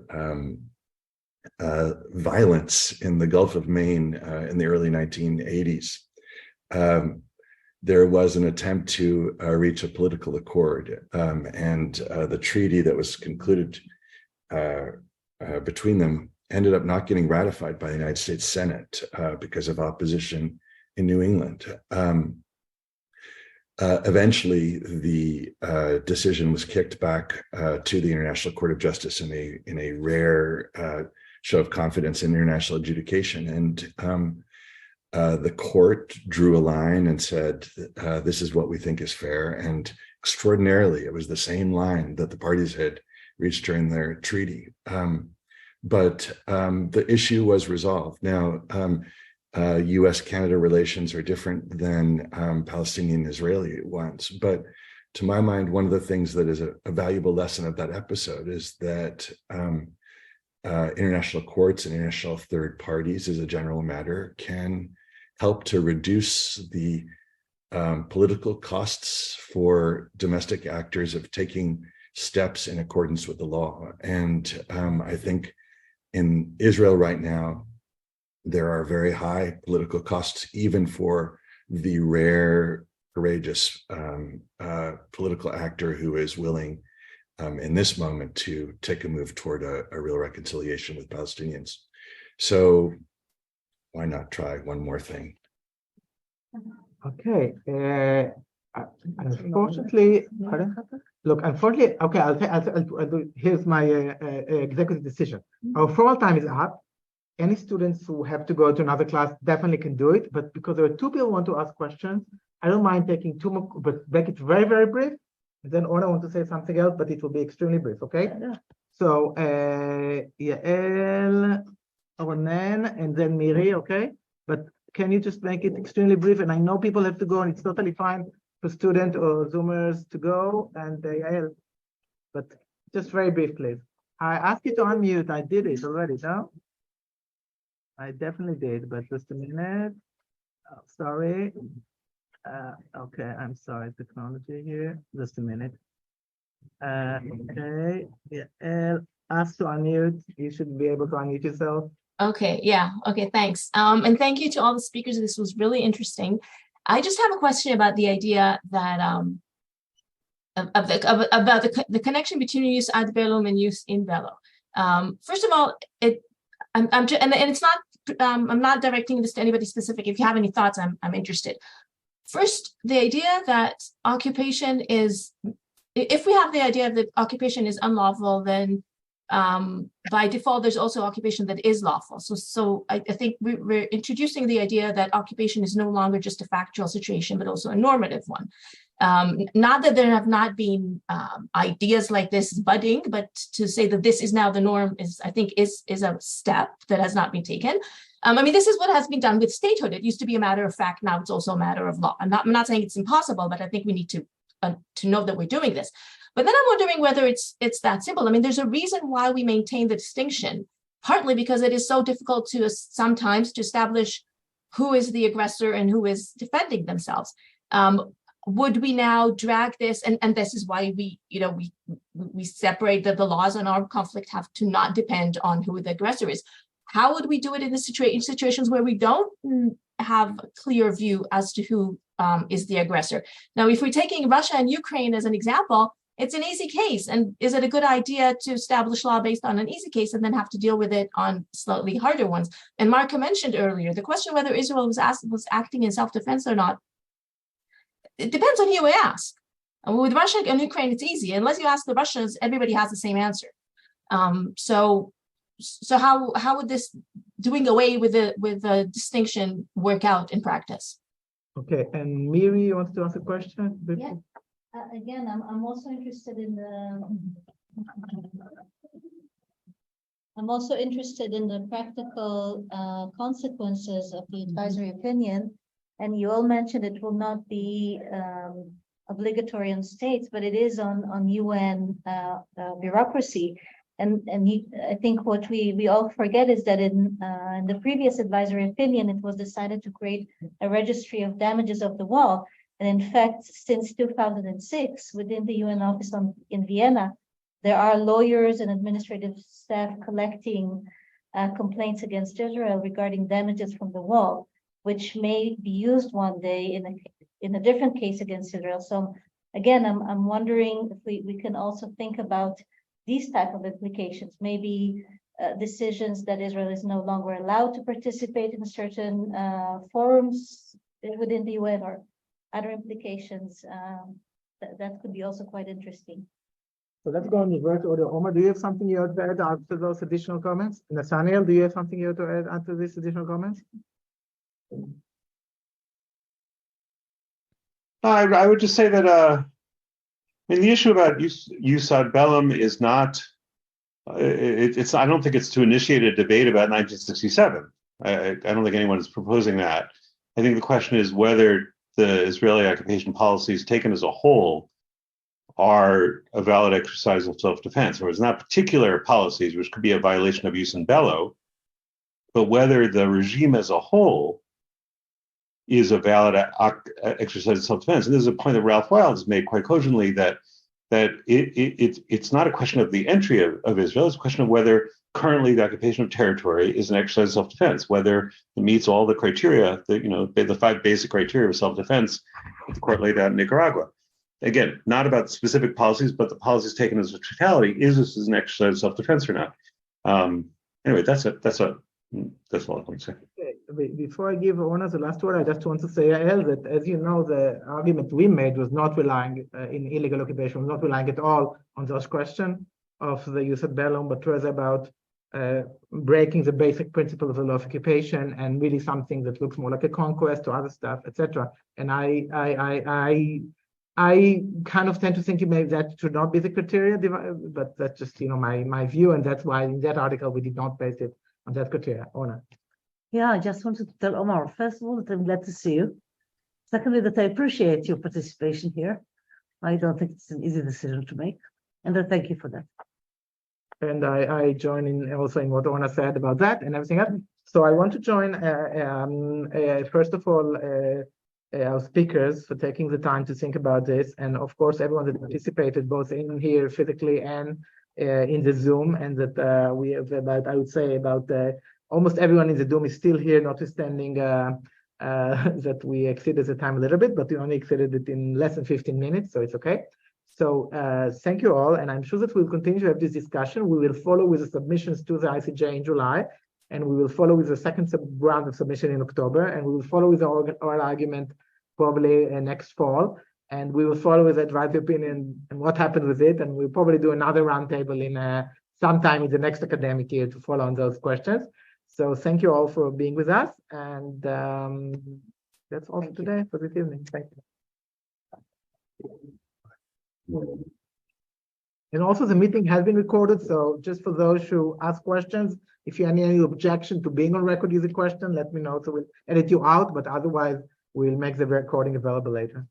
violence in the Gulf of Maine in the early 1980s, there was an attempt to reach a political accord, and the treaty that was concluded between them ended up not getting ratified by the United States Senate because of opposition in New England. Eventually, the decision was kicked back to the International Court of Justice in a rare show of confidence in international adjudication, and the court drew a line and said, "This is what we think is fair." And extraordinarily, it was the same line that the parties had reached during their treaty. But the issue was resolved. Now, U.S.-Canada relations are different than Palestinian-Israeli ones. But to my mind, one of the things that is a valuable lesson of that episode is that international courts and international third parties, as a general matter, can help to reduce the political costs for domestic actors of taking steps in accordance with the law. And I think in Israel right now, there are very high political costs, even for the rare, courageous political actor who is willing in this moment to take a move toward a real reconciliation with Palestinians. So why not try one more thing? Okay. Unfortunately, look, unfortunately, okay, I'll do, here's my executive decision. Our formal time is up. Any students who have to go to another class definitely can do it, but because there are two people who want to ask questions, I don't mind taking two more, but make it very, very brief. Then Orna wants to say something else, but it will be extremely brief, okay? Yeah. So, Yael, Ronen, and then Miri, okay? But can you just make it extremely brief? And I know people have to go, and it's totally fine for student or Zoomers to go, and Yael, but just very brief, please. I asked you to unmute. I did it already, no? I definitely did, but just a minute. Oh, sorry. Okay, I'm sorry, technology here. Just a minute. Okay, yeah, ask to unmute. You should be able to unmute yourself. Okay, yeah, okay, thanks. And thank you to all the speakers. This was really interesting. I just have a question about the idea that about the connection between use ad bellum and use in bello. First of all, and it's not. I'm not directing this to anybody specific. If you have any thoughts, I'm interested. First, the idea that occupation is, if we have the idea that occupation is unlawful, then by default, there's also occupation that is lawful. So I think we're introducing the idea that occupation is no longer just a factual situation, but also a normative one. Not that there have not been ideas like this budding, but to say that this is now the norm is, I think, is a step that has not been taken. I mean, this is what has been done with statehood. It used to be a matter of fact. Now it's also a matter of law. I'm not saying it's impossible, but I think we need to know that we're doing this. But then I'm wondering whether it's that simple. I mean, there's a reason why we maintain the distinction, partly because it is so difficult to sometimes to establish who is the aggressor and who is defending themselves. Would we now drag this, and this is why we separate that the laws on armed conflict have to not depend on who the aggressor is. How would we do it in situations where we don't have a clear view as to who is the aggressor? Now, if we're taking Russia and Ukraine as an example, it's an easy case. And is it a good idea to establish law based on an easy case and then have to deal with it on slightly harder ones? And Marco mentioned earlier, the question whether Israel was acting in self-defense or not, it depends on who you ask. With Russia and Ukraine, it's easy. Unless you ask the Russians, everybody has the same answer. So how would this doing away with the distinction work out in practice? Okay, and Miri, you want to ask a question? Yeah. Again, I'm also interested in the practical consequences of the advisory opinion. And you all mentioned it will not be obligatory on states, but it is on UN bureaucracy. And I think what we all forget is that in the previous advisory opinion, it was decided to create a registry of damages of the war. And in fact, since 2006, within the UN office in Vienna, there are lawyers and administrative staff collecting complaints against Israel regarding damages from the wall, which may be used one day in a different case against Israel. So again, I'm wondering if we can also think about these type of implications, maybe decisions that Israel is no longer allowed to participate in certain forums within the UN or other implications. That could be also quite interesting. So let's go in reverse order. Omar, do you have something you have to add after those additional comments? Nathaniel, do you have something you have to add after these additional comments? I would just say that I mean, the issue about use ad bellum is not. It's. I don't think it's to initiate a debate about 1967. I don't think anyone is proposing that. I think the question is whether the Israeli occupation policies taken as a whole are a valid exercise of self-defense, or it's not particular policies, which could be a violation of use in bello, but whether the regime as a whole is a valid exercise of self-defense. And this is a point that Ralph Wild has made quite cogently, that that it's not a question of the entry of Israel, it's a question of whether currently the occupation of territory is an exercise of self-defense, whether it meets all the criteria that, the 5 basic criteria of self-defense that the court laid out in Nicaragua. Again, not about specific policies, but the policies taken as a totality. Is this an exercise of self-defense or not? Anyway, that's all I want to say. Before I give Orna the last word, I just want to say, Yael, that as you know, the argument we made was not relying in illegal occupation, was not relying at all on those questions of the use of bellum, but was about breaking the basic principle of the law of occupation and really something that looks more like a conquest or other stuff, etc. And I kind of tend to think maybe that should not be the criteria, but that's just my view, and that's why in that article we did not base it on that criteria. Orna. Yeah, I just wanted to tell Omar, first of all, that I'm glad to see you. Secondly, that I appreciate your participation here. I don't think it's an easy decision to make, and I thank you for that. And I join in also in what Orna said about that and everything else. So I want to join, first of all, our speakers for taking the time to think about this, and of course everyone that participated both in here physically and in the Zoom, and that we have about, I would say about almost everyone in the Zoom is still here, notwithstanding that we exceeded the time a little bit, but we only exceeded it in less than 15 minutes, so it's okay. So thank you all, and I'm sure that we'll continue to have this discussion. We will follow with the submissions to the ICJ in July, and we will follow with the second round of submission in October, and we will follow with the oral argument probably next fall, and we will follow with advisory opinion and what happened with it, and we'll probably do another roundtable in sometime in the next academic year to follow on those questions. So thank you all for being with us, and that's all for today, for this evening. Thank you. And also the meeting has been recorded, so just for those who ask questions, if you have any objection to being on record using question, let me know, so we'll edit you out, but otherwise we'll make the recording available later.